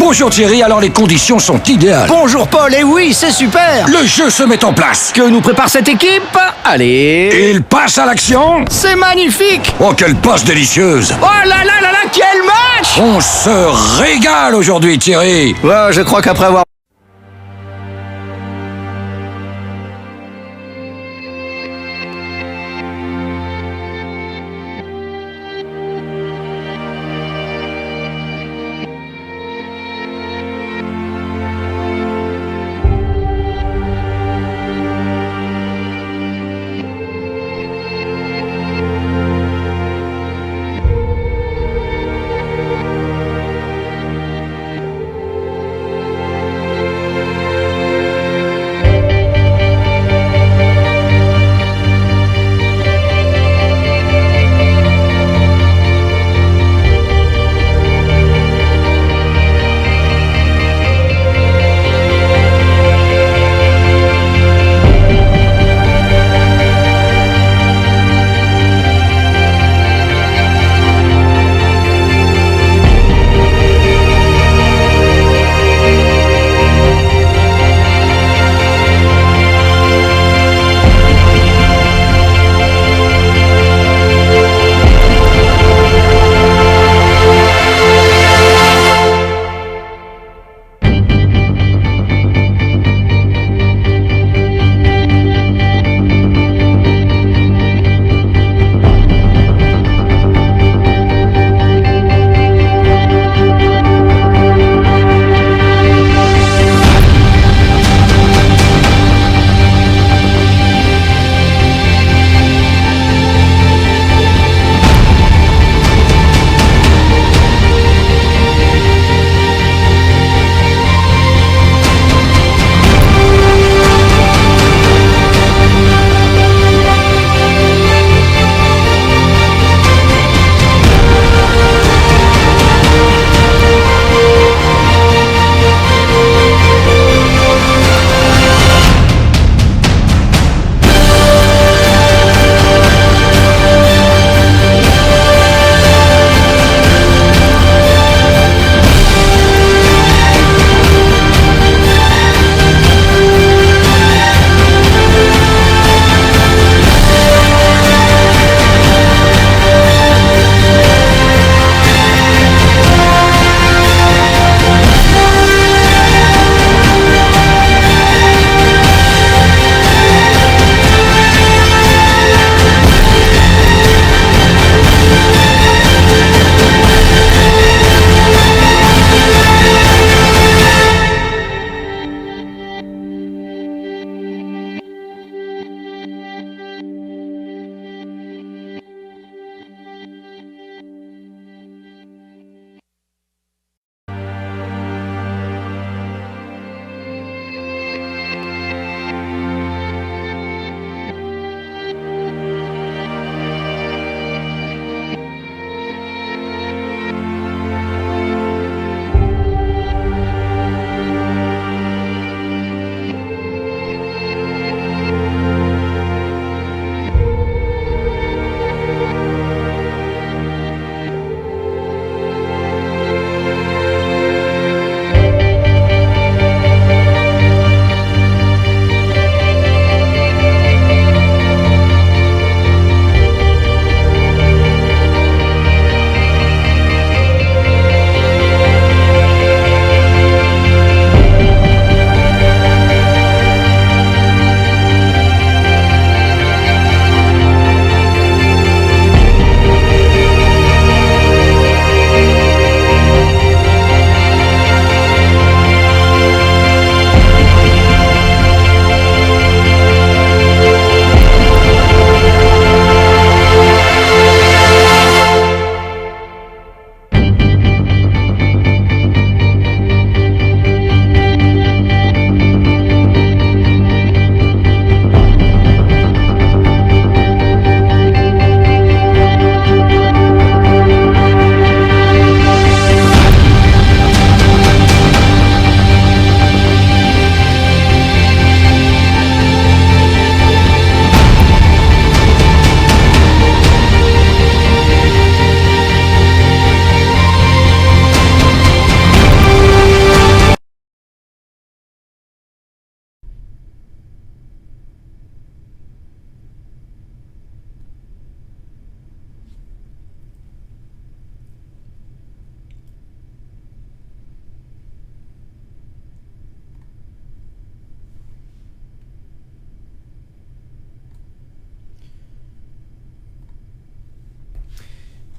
Bonjour Thierry, alors les conditions sont idéales. Bonjour Paul, et oui, c'est super. Le jeu se met en place. Que nous prépare cette équipe? Allez. Il passe à l'action. C'est magnifique. Oh, quelle passe délicieuse. Oh là là là là, quel match! On se régale aujourd'hui Thierry. Ouais, je crois qu'après avoir...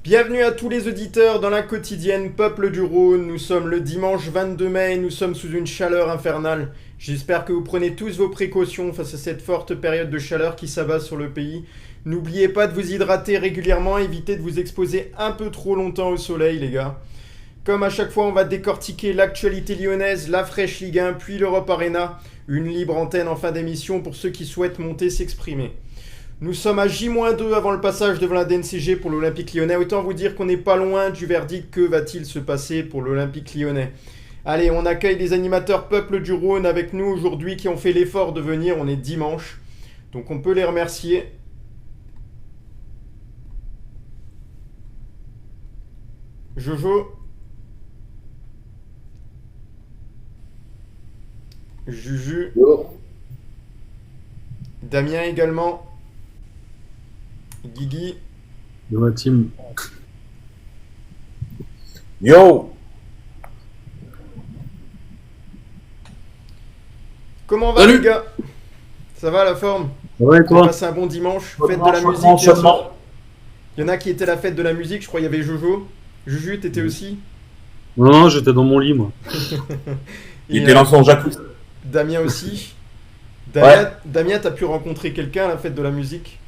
Bienvenue à tous les auditeurs dans la quotidienne Peuple du Rhône. Nous sommes le dimanche 22 mai et nous sommes sous une chaleur infernale. J'espère que vous prenez tous vos précautions face à cette forte période de chaleur qui s'abat sur le pays. N'oubliez pas de vous hydrater régulièrement, évitez de vous exposer un peu trop longtemps au soleil les gars. Comme à chaque fois, on va décortiquer l'actualité lyonnaise, la fraîche Ligue 1, puis l'Europe Arena. Une libre antenne en fin d'émission pour ceux qui souhaitent monter s'exprimer. Nous sommes à J-2 avant le passage devant la DNCG pour l'Olympique Lyonnais. Autant vous dire qu'on n'est pas loin du verdict. Que va-t-il se passer pour l'Olympique Lyonnais? Allez, on accueille les animateurs Peuple du Rhône avec nous aujourd'hui qui ont fait l'effort de venir. On est dimanche, donc on peut les remercier. Jojo, Juju, Damien également, Guigui, Yo la team. Yo! comment va Salut les gars? Ça va la forme? Ouais, On a toi? passé un bon dimanche, fête de la musique hier soir. Il y en a qui étaient à la fête de la musique, je crois il y avait Jojo. Juju, t'étais aussi? Non, j'étais dans mon lit, moi. Il Et, était dans son jacuzzi. Damien aussi. Ouais. Damien, t'as pu rencontrer quelqu'un à la fête de la musique?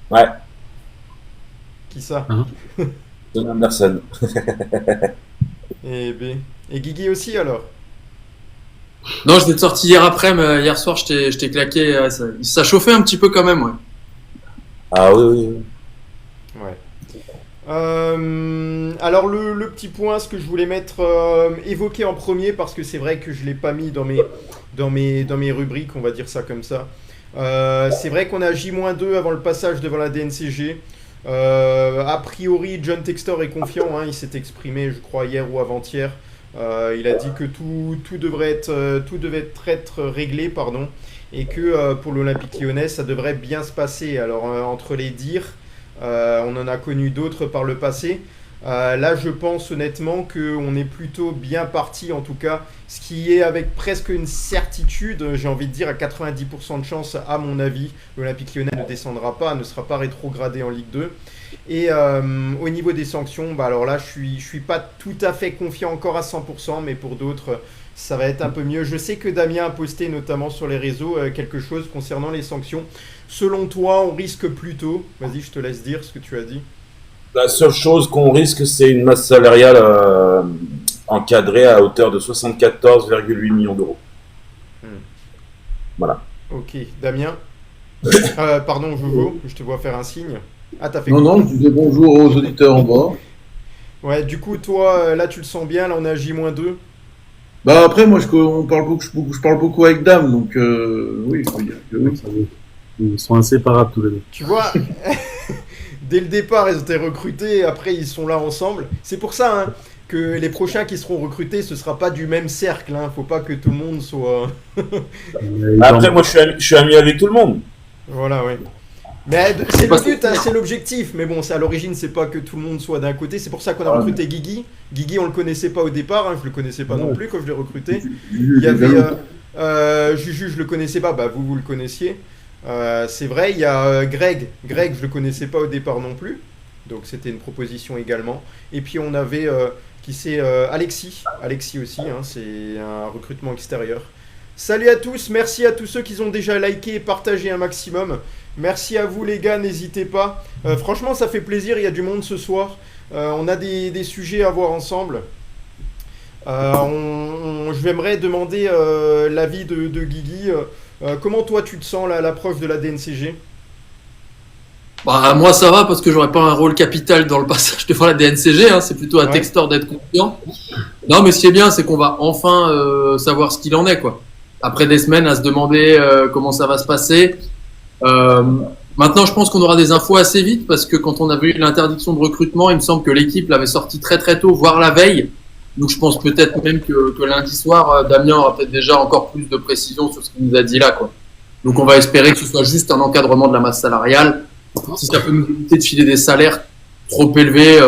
Ouais, Qui ça? John Anderson. Et Guigui aussi alors? Non, j'étais sorti hier après, mais hier soir, je t'ai claqué. Ça chauffait un petit peu quand même, ouais. Ah oui, oui. Ouais. Alors le petit point, ce que je voulais mettre évoqué en premier, parce que c'est vrai que je l'ai pas mis dans mes rubriques, on va dire ça comme ça. C'est vrai qu'on a J-2 avant le passage devant la DNCG. A priori, John Textor est confiant, hein, il s'est exprimé, je crois, hier ou avant-hier. Il a dit que tout devait être réglé, pardon, et que pour l'Olympique Lyonnais, ça devrait bien se passer. Alors, entre les dires, on en a connu d'autres par le passé. Là, je pense honnêtement qu'on est plutôt bien parti, en tout cas, ce qui est avec presque une certitude, j'ai envie de dire à 90% de chance, à mon avis, l'Olympique Lyonnais ne descendra pas, ne sera pas rétrogradé en Ligue 2. Et au niveau des sanctions, bah alors là, je suis pas tout à fait confiant encore à 100%, mais pour d'autres, ça va être un peu mieux. Je sais que Damien a posté notamment sur les réseaux quelque chose concernant les sanctions. Selon toi, on risque plutôt, vas-y, je te laisse dire ce que tu as dit. La seule chose qu'on risque, c'est une masse salariale encadrée à hauteur de 74,8 millions d'euros. Voilà. Ok, Damien. Pardon, Jojo, je te vois faire un signe. Ah, t'as fait Non, quoi? non, je disais bonjour aux auditeurs en bas. Ouais, du coup, toi, là, tu le sens bien, là, on est à J-2. Bah après, moi, je parle beaucoup avec Dame, donc oui, je peux dire que oui. Ça va. Ils sont inséparables tous les deux. Tu vois, dès le départ, ils ont été recrutés, après, ils sont là ensemble. C'est pour ça, hein, que les prochains qui seront recrutés, ce sera pas du même cercle, hein. Faut pas que tout le monde soit... Après, moi, je suis ami avec tout le monde. Voilà, ouais. Mais c'est le but, hein, c'est l'objectif. Mais bon, c'est à l'origine, c'est pas que tout le monde soit d'un côté. C'est pour ça qu'on a recruté Guigui. Guigui, on le connaissait pas au départ, hein, je le connaissais pas non plus quand je l'ai recruté. Il y avait Juju, je le connaissais pas, bah vous le connaissiez. C'est vrai, il y a Greg, je le connaissais pas au départ non plus. Donc c'était une proposition également. Et puis on avait Alexis aussi, hein, c'est un recrutement extérieur. Salut à tous, merci à tous ceux qui ont déjà liké et partagé un maximum. Merci à vous les gars, n'hésitez pas. Franchement, ça fait plaisir, il y a du monde ce soir. On a des sujets à voir ensemble. Je vais demander l'avis de Guigui. Comment toi tu te sens là, à l'approche de la DNCG? Bah, moi, ça va parce que j'aurais pas un rôle capital dans le passage devant la DNCG. Hein, c'est plutôt à Ouais. Textor d'être confiant. Non, mais ce qui est bien, c'est qu'on va enfin savoir ce qu'il en est, quoi. Après des semaines à se demander comment ça va se passer. Maintenant, je pense qu'on aura des infos assez vite parce que quand on a vu l'interdiction de recrutement, il me semble que l'équipe l'avait sorti très très tôt, voire la veille. Donc je pense peut-être même que lundi soir, Damien aura peut-être déjà encore plus de précision sur ce qu'il nous a dit là, quoi. Donc on va espérer que ce soit juste un encadrement de la masse salariale. Si ça peut nous éviter de filer des salaires trop élevés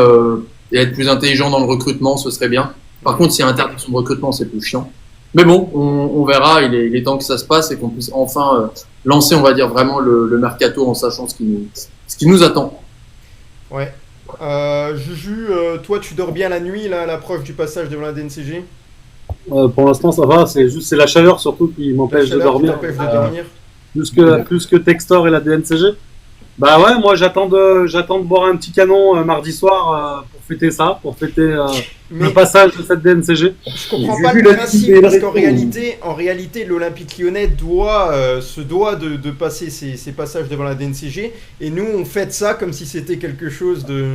et être plus intelligent dans le recrutement, ce serait bien. Par contre, s'il y a interdiction de recrutement, c'est plus chiant. Mais bon, on verra, il est temps que ça se passe et qu'on puisse enfin lancer, on va dire, vraiment le mercato en sachant ce qui nous attend. Ouais. Juju, toi, tu dors bien la nuit, là, à l'approche du passage devant la DNCG? Pour l'instant, ça va. C'est la chaleur surtout qui La m'empêche de chaleur qui dormir. t'empêche de dormir? Plus que Textor et la DNCG. Bah ouais, moi j'attends de boire un petit canon mardi soir pour fêter ça, pour fêter Mais le passage de cette DNCG. je comprends J'ai pas vu le la principe, petite parce qu'en réponse. réalité, l'Olympique Lyonnais se doit de passer ses passages devant la DNCG, et nous, on fête ça comme si c'était quelque chose de...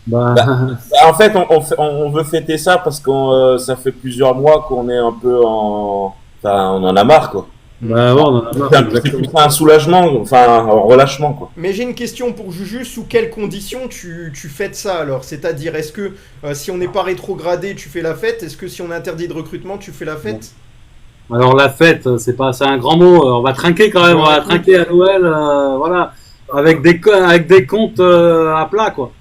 Bah, En fait, on veut fêter ça parce que ça fait plusieurs mois qu'on est un peu en... Enfin, on en a marre, quoi. bah ouais, on en a marre, C'est exactement. plus un soulagement, enfin un relâchement, quoi. Mais j'ai une question pour Juju, sous quelles conditions tu fêtes ça alors? C'est-à-dire, est-ce que si on n'est pas rétrogradé, tu fais la fête? Est-ce que si on est interdit de recrutement, tu fais la fête? Alors la fête, c'est un grand mot. On va trinquer quand même, on va trinquer à Noël, voilà, avec des comptes à plat, quoi.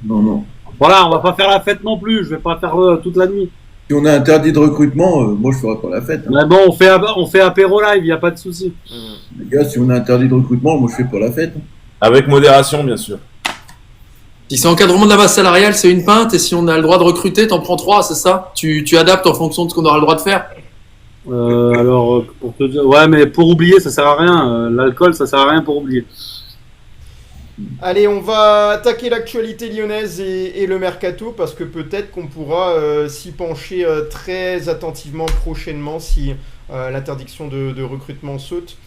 Non. Voilà, on va pas faire la fête non plus. Je vais pas faire toute la nuit. Si on a interdit de recrutement, moi je ferai pas la fête. Hein. Mais bon, on fait apéro live, y a pas de souci. Les gars, si on a interdit de recrutement, moi je fais pas la fête. Hein. Avec modération, bien sûr. Si c'est encadrement de la masse salariale, c'est une pinte, et si on a le droit de recruter, t'en prends 3, c'est ça? Tu adaptes en fonction de ce qu'on aura le droit de faire? Alors, pour te dire, ouais, mais pour oublier, ça sert à rien. L'alcool, ça sert à rien pour oublier. Allez, on va attaquer l'actualité lyonnaise et le mercato, parce que peut-être qu'on pourra s'y pencher très attentivement prochainement si l'interdiction de recrutement saute.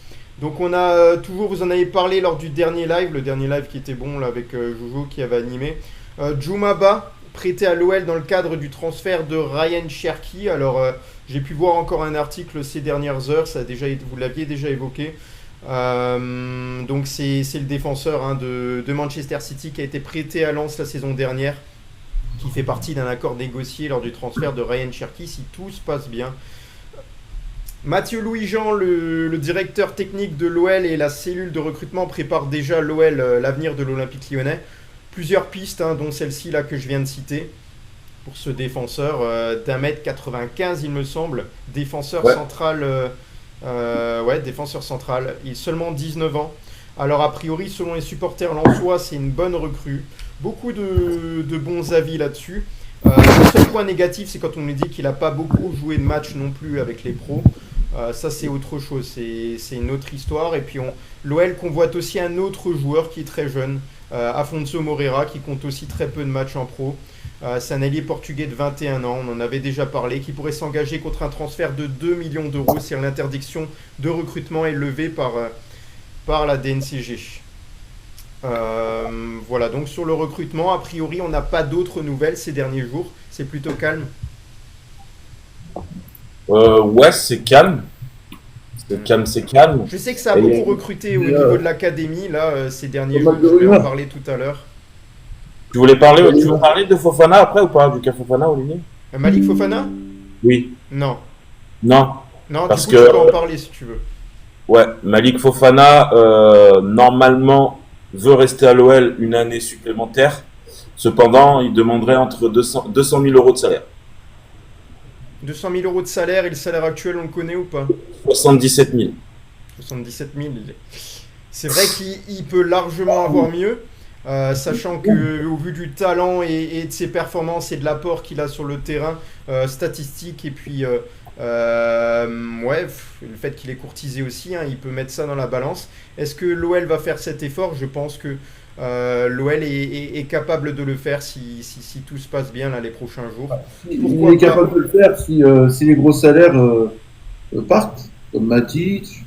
Donc on a toujours, vous en avez parlé lors du dernier live, le dernier live qui était bon là avec Jojo qui avait animé. Djoumaba, prêté à l'OL dans le cadre du transfert de Ryan Cherki. Alors j'ai pu voir encore un article ces dernières heures, vous l'aviez déjà évoqué. Donc c'est le défenseur de Manchester City qui a été prêté à Lens la saison dernière, qui fait partie d'un accord négocié lors du transfert de Ryan Cherki si tout se passe bien. Mathieu Louis-Jean, le directeur technique de l'OL et la cellule de recrutement préparent déjà l'OL, l'avenir de l'Olympique Lyonnais. Plusieurs pistes, dont celle-ci là que je viens de citer, pour ce défenseur d'1m95 il me semble, défenseur central. Défenseur central. Il a seulement 19 ans. Alors a priori, selon les supporters lensois, c'est une bonne recrue. Beaucoup de bons avis là-dessus. Le seul point négatif, c'est quand on nous dit qu'il n'a pas beaucoup joué de matchs non plus avec les pros. Ça, c'est autre chose. C'est une autre histoire. Et puis l'OL convoite aussi un autre joueur qui est très jeune, Afonso Moreira, qui compte aussi très peu de matchs en pro. C'est un allié portugais de 21 ans, on en avait déjà parlé, qui pourrait s'engager contre un transfert de 2 millions d'euros si l'interdiction de recrutement est levée par la DNCG. Voilà, donc sur le recrutement, a priori, on n'a pas d'autres nouvelles ces derniers jours. C'est plutôt calme. Ouais, c'est calme. C'est calme. Je sais que ça a beaucoup recruté au niveau de l'académie, là, ces derniers jours. Je vais en parler tout à l'heure. Tu veux parler de Fofana après ou pas? Du cas Fofana, Olivier? Malik Fofana? Oui. Non. Non, Parce que tu peux en parler si tu veux. ouais, Malik Fofana, normalement, veut rester à l'OL une année supplémentaire. Cependant, il demanderait entre 200 000 euros de salaire. 200 000 euros de salaire et le salaire actuel, on le connaît ou pas? 77 000. 77 000. C'est vrai qu'il peut largement avoir mieux, sachant que au vu du talent et de ses performances et de l'apport qu'il a sur le terrain, statistique et puis le fait qu'il est courtisé aussi, il peut mettre ça dans la balance. Est-ce que l'OL va faire cet effort? Je pense que l'OL est capable de le faire si tout se passe bien là, les prochains jours. Il est capable de le faire si les gros salaires partent, comme Matic.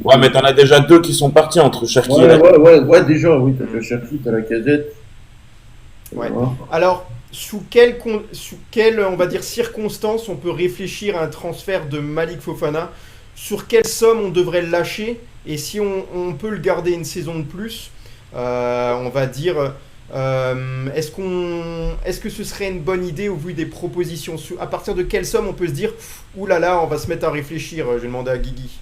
Ouais, mais t'en as déjà 2 qui sont partis entre Cherki et Ouais, déjà, oui, t'as Cherki, t'as la Casette. Ouais. Alors, sous quelles on va dire, circonstances on peut réfléchir à un transfert de Malik Fofana? Sur quelle somme on devrait le lâcher? Et si on peut le garder une saison de plus, on va dire, est-ce que ce serait une bonne idée au vu des propositions? À partir de quelle somme on peut se dire, oulala, on va se mettre à réfléchir? Je vais demander à Guigui.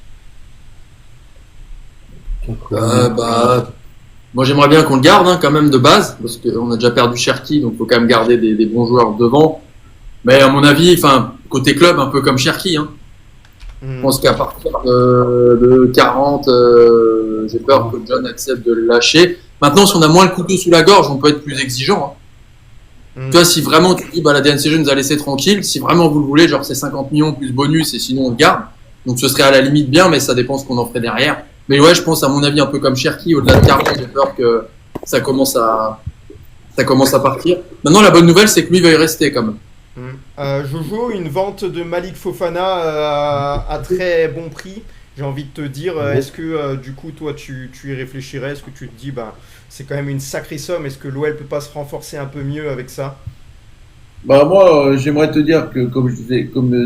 Moi j'aimerais bien qu'on le garde quand même de base, parce qu'on a déjà perdu Cherki, donc il faut quand même garder des bons joueurs devant. Mais à mon avis, côté club, un peu comme Cherki. Je pense qu'à partir de 40, j'ai peur que John accepte de le lâcher. Maintenant, si on a moins le couteau sous la gorge, on peut être plus exigeant. Tu vois, si vraiment tu dis, la DNCG nous a laissé tranquille, si vraiment vous le voulez, genre c'est 50 millions plus bonus et sinon on le garde. Donc ce serait à la limite bien, mais ça dépend ce qu'on en ferait derrière. Mais ouais, je pense à mon avis un peu comme Cherki, au-delà de 40, j'ai peur que ça commence à partir. Maintenant, la bonne nouvelle, c'est que lui va y rester quand même. Jojo, une vente de Malik Fofana à très bon prix. J'ai envie de te dire, est-ce que du coup, toi, tu y réfléchirais? Est-ce que tu te dis, c'est quand même une sacrée somme. Est-ce que l'OL peut pas se renforcer un peu mieux avec ça? Moi, j'aimerais te dire que, comme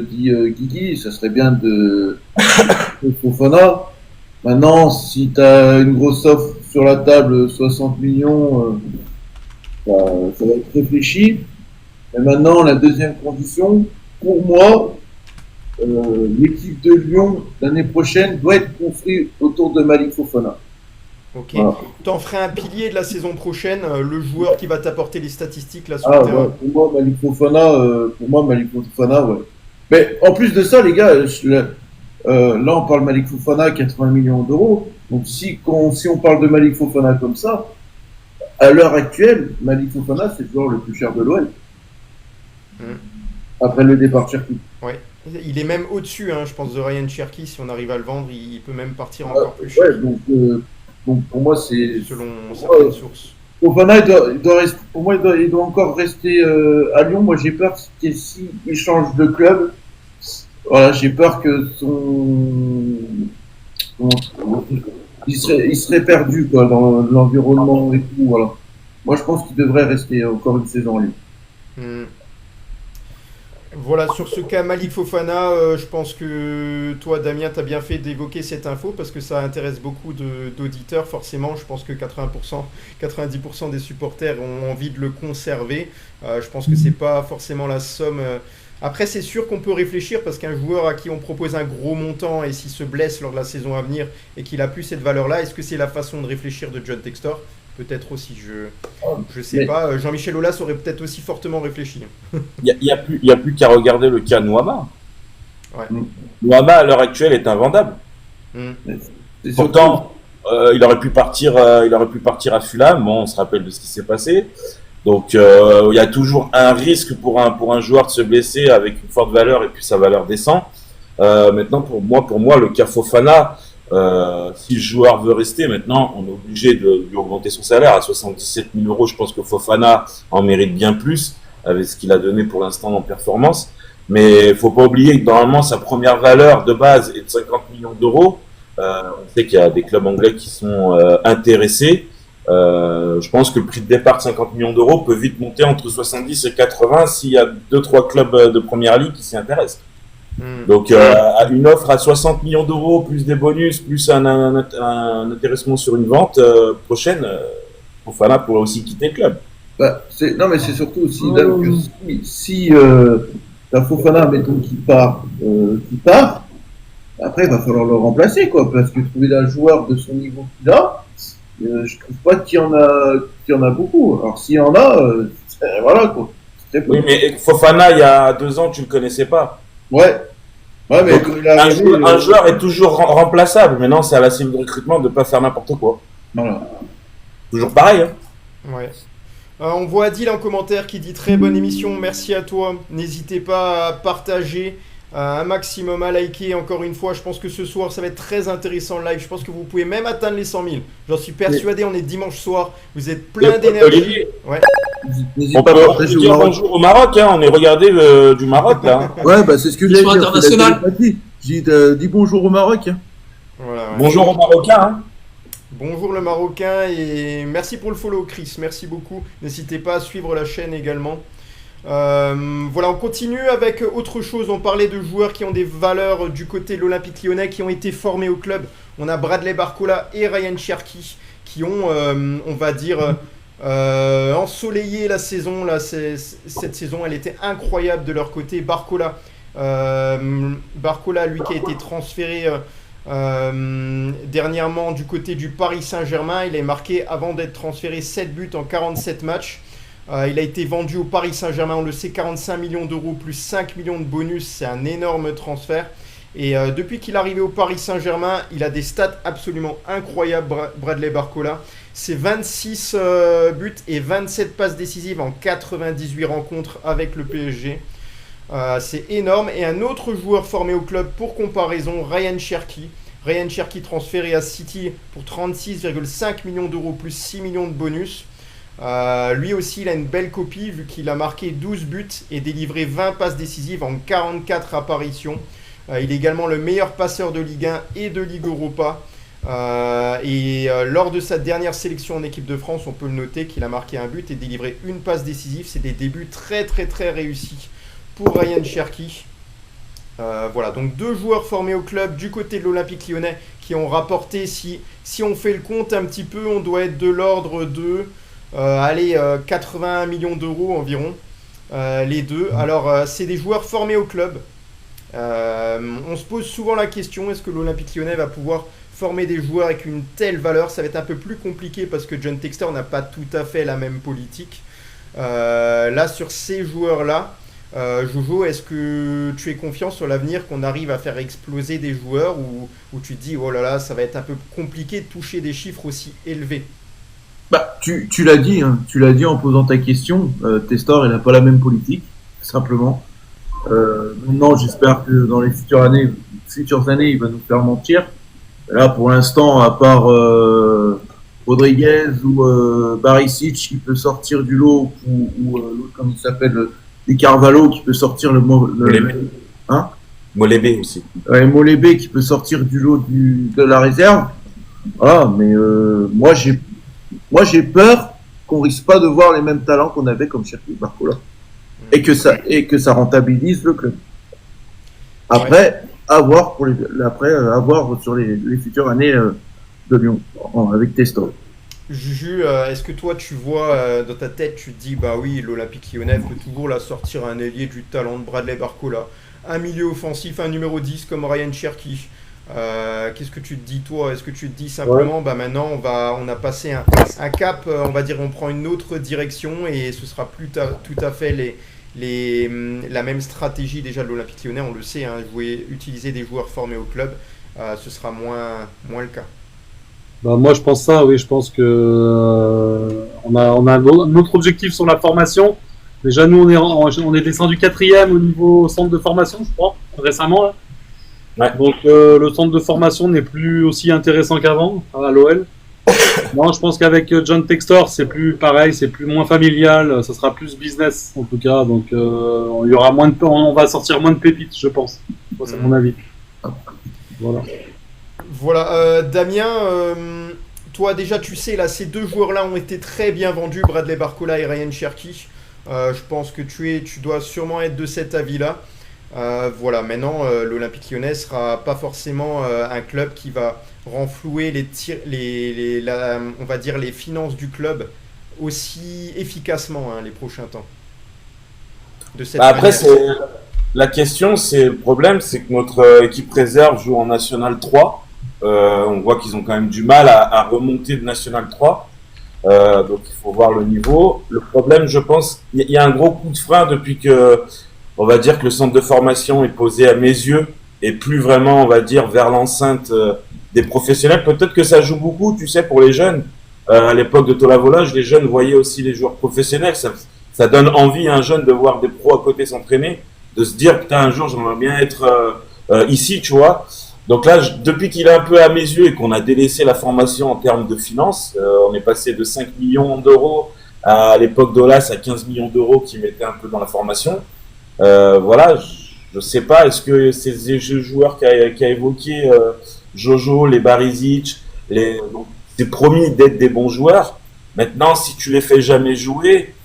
dit Guigui, ça serait bien de Fofana. Maintenant, si tu as une grosse offre sur la table, 60 millions, ça va être réfléchi. Et maintenant, la deuxième condition, pour moi, l'équipe de Lyon l'année prochaine doit être construite autour de Malik Fofana. Ok. Voilà. T'en ferais un pilier de la saison prochaine, le joueur qui va t'apporter les statistiques là sur le terrain. Ouais, pour moi, Malik Fofana, ouais. Mais en plus de ça, les gars, là, on parle Malik Fofana, 80 millions d'euros. Donc, si on parle de Malik Fofana comme ça, à l'heure actuelle, Malik Fofana, c'est le joueur le plus cher de l'OL. Après le départ de Cherki. Ouais. Il est même au-dessus, je pense, de Ryan Cherki. Si on arrive à le vendre, il peut même partir encore plus cher. Ouais, donc pour moi, c'est. Selon certaines sources. Fofana, il doit encore rester à Lyon. Moi, j'ai peur que s'il change de club, voilà, j'ai peur que il serait perdu quoi, dans l'environnement et tout. Voilà. Moi, je pense qu'il devrait rester encore une saison à Lyon. Voilà, sur ce cas, Malik Fofana, je pense que toi, Damien, tu as bien fait d'évoquer cette info parce que ça intéresse beaucoup d'auditeurs, forcément. Je pense que 90% des supporters ont envie de le conserver. Je pense que c'est pas forcément la somme. Après, c'est sûr qu'on peut réfléchir parce qu'un joueur à qui on propose un gros montant et s'il se blesse lors de la saison à venir et qu'il a plus cette valeur-là, est-ce que c'est la façon de réfléchir de John Textor? Peut-être aussi, je sais pas. Jean-Michel Aulas aurait peut-être aussi fortement réfléchi. Il y a plus qu'à regarder le cas Nouama. Ouais. Nouama, à l'heure actuelle, est invendable. Pourtant, il aurait pu partir à Fulham. Bon, on se rappelle de ce qui s'est passé. Donc, il y a toujours un risque pour un joueur de se blesser avec une forte valeur et puis sa valeur descend. Maintenant, pour moi, le cas Fofana, si le joueur veut rester, maintenant, on est obligé de lui augmenter son salaire à 77 000 euros. Je pense que Fofana en mérite bien plus avec ce qu'il a donné pour l'instant en performance. Mais il faut pas oublier que normalement, sa première valeur de base est de 50 millions d'euros. On sait qu'il y a des clubs anglais qui sont intéressés. Je pense que le prix de départ de 50 millions d'euros peut vite monter entre 70 et 80 s'il y a 2-3 clubs de première ligue qui s'y intéressent. Donc, une offre à 60 millions d'euros, plus des bonus, plus un intéressement sur une vente prochaine, Fofana pourrait aussi quitter le club. Non, mais c'est surtout aussi que si la Fofana, mettons, qui part, après, il va falloir le remplacer, quoi, parce que trouver un joueur de son niveau qu'il a, je trouve pas qu'il y en a beaucoup. Alors, s'il y en a, voilà, quoi. Oui, mais Fofana, il y a 2 ans, tu le connaissais pas. Ouais, mais donc, un joueur est toujours remplaçable. Maintenant, c'est à la cible de recrutement de ne pas faire n'importe quoi. Voilà. Toujours pareil. Ouais. On voit Adil en commentaire qui dit très bonne émission, merci à toi. N'hésitez pas à partager un maximum, à liker. Encore une fois, je pense que ce soir, ça va être très intéressant le live. Je pense que vous pouvez même atteindre les 100 000. J'en suis persuadé, on est dimanche soir. Vous êtes plein d'énergie. Ouais. On peut dire bonjour au Maroc, on est regardé du Maroc là. Ouais, c'est ce que j'ai dit. International. Dis bonjour au Maroc. Voilà, ouais. Bonjour aux Marocains. Bonjour le Marocain et merci pour le follow Chris, merci beaucoup. N'hésitez pas à suivre la chaîne également. Voilà, on continue avec autre chose. On parlait de joueurs qui ont des valeurs du côté de l'Olympique Lyonnais, qui ont été formés au club. On a Bradley Barcola et Ryan Cherki qui ont, on va dire, ensoleillé la saison. Là, cette saison, elle était incroyable de leur côté. Barcola, lui qui a été transféré dernièrement du côté du Paris Saint-Germain. Il a marqué, avant d'être transféré, 7 buts en 47 matchs. Il a été vendu au Paris Saint-Germain, on le sait, 45 millions d'euros plus 5 millions de bonus, c'est un énorme transfert. Et depuis qu'il est arrivé au Paris Saint-Germain, il a des stats absolument incroyables, Bradley Barcola. c'est 26 buts et 27 passes décisives en 98 rencontres avec le PSG. C'est énorme. Et un autre joueur formé au club pour comparaison, Ryan Cherki. Ryan Cherki transféré à City pour 36,5 millions d'euros plus 6 millions de bonus. Lui aussi, il a une belle copie vu qu'il a marqué 12 buts et délivré 20 passes décisives en 44 apparitions. Il est également le meilleur passeur de Ligue 1 et de Ligue Europa. Lors de sa dernière sélection en équipe de France, on peut le noter qu'il a marqué un but et délivré une passe décisive. C'est des débuts très très très réussis pour Ryan Cherki. Voilà, donc 2 joueurs formés au club du côté de l'Olympique Lyonnais qui ont rapporté, si on fait le compte un petit peu, on doit être de l'ordre de 81 millions d'euros environ, les deux. Alors, c'est des joueurs formés au club. On se pose souvent la question, est-ce que l'Olympique Lyonnais va pouvoir former des joueurs avec une telle valeur? Ça va être un peu plus compliqué parce que John Textor n'a pas tout à fait la même politique. Là, sur ces joueurs-là, Jojo, est-ce que tu es confiant sur l'avenir qu'on arrive à faire exploser des joueurs ou tu te dis, oh là là, ça va être un peu compliqué de toucher des chiffres aussi élevés? Bah, tu l'as dit, hein, tu l'as dit en posant ta question. Testor, il n'a pas la même politique, simplement. Maintenant, j'espère que dans les futures années, il va nous faire mentir. Là, pour l'instant, à part Rodriguez ou Barisic qui peut sortir du lot, ou l'autre, comme il s'appelle, Di Carvalho qui peut sortir hein, Molébé aussi. Ouais, Molébé qui peut sortir du lot de la réserve. Voilà, mais moi j'ai peur qu'on risque pas de voir les mêmes talents qu'on avait comme Cherki Barcola et que ça rentabilise le club. Après, à voir sur les futures années de Lyon avec Testor. Juju, est-ce que toi tu vois dans ta tête, tu te dis bah oui, l'Olympique Lyonnais peut toujours la sortir un ailier du talent de Bradley Barcola, un milieu offensif, un numéro 10 comme Ryan Cherki. Qu'est-ce que tu te dis toi? Est-ce que tu te dis simplement bah maintenant on a passé un cap, on va dire on prend une autre direction et ce sera plus tout à fait la même stratégie déjà de l'Olympique Lyonnais, on le sait, hein, utiliser des joueurs formés au club, ce sera moins le cas. Bah, moi, je pense ça, oui. Je pense que on a notre objectif sur la formation. Déjà, nous, on est descendu 4e au niveau centre de formation, je crois, récemment. Là. Ouais. Donc, le centre de formation n'est plus aussi intéressant qu'avant à l'OL. Moi, je pense qu'avec John Textor, c'est plus pareil, c'est moins familial, ça sera plus business en tout cas. Donc, il y aura on va sortir moins de pépites, je pense. C'est mon avis. Voilà. Voilà, Damien, toi déjà tu sais, là ces 2 joueurs-là ont été très bien vendus, Bradley Barcola et Ryan Cherki. Je pense que tu dois sûrement être de cet avis-là. Voilà, maintenant l'Olympique Lyonnais sera pas forcément un club qui va renflouer on va dire les finances du club aussi efficacement les prochains temps. De cette après, la question, le problème, c'est que notre équipe réserve joue en National 3. On voit qu'ils ont quand même du mal à remonter de National 3. Donc il faut voir le niveau. Le problème, je pense, il y a un gros coup de frein depuis que, on va dire que le centre de formation est posé à mes yeux et plus vraiment, on va dire, vers l'enceinte des professionnels. Peut-être que ça joue beaucoup, tu sais, pour les jeunes. À l'époque de Tolavolage, les jeunes voyaient aussi les joueurs professionnels. Ça donne envie à un jeune de voir des pros à côté s'entraîner, de se dire, putain, un jour, j'aimerais bien être ici, tu vois. Donc là, depuis qu'il est un peu à mes yeux et qu'on a délaissé la formation en termes de finances, on est passé de 5 millions d'euros à l'époque d'Olas à 15 millions d'euros qui mettaient un peu dans la formation. Voilà, je sais pas, est-ce que ces joueurs qu'a évoqué Jojo, les Barisic, c'est promis d'être des bons joueurs. Maintenant, si tu les fais jamais jouer,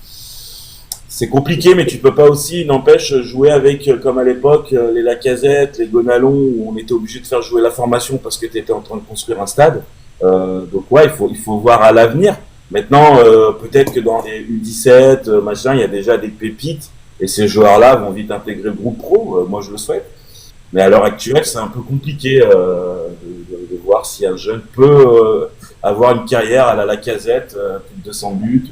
c'est compliqué, mais tu peux pas aussi, n'empêche, jouer avec, comme à l'époque, les Lacazette, les Gonalon, où on était obligé de faire jouer la formation parce que tu étais en train de construire un stade. Donc ouais, il faut voir à l'avenir. Maintenant, peut-être que dans les U17, machin, il y a déjà des pépites, et ces joueurs-là vont vite intégrer le groupe pro, moi je le souhaite. Mais à l'heure actuelle, c'est un peu compliqué de voir si un jeune peut avoir une carrière à la Lacazette, plus de 200 buts,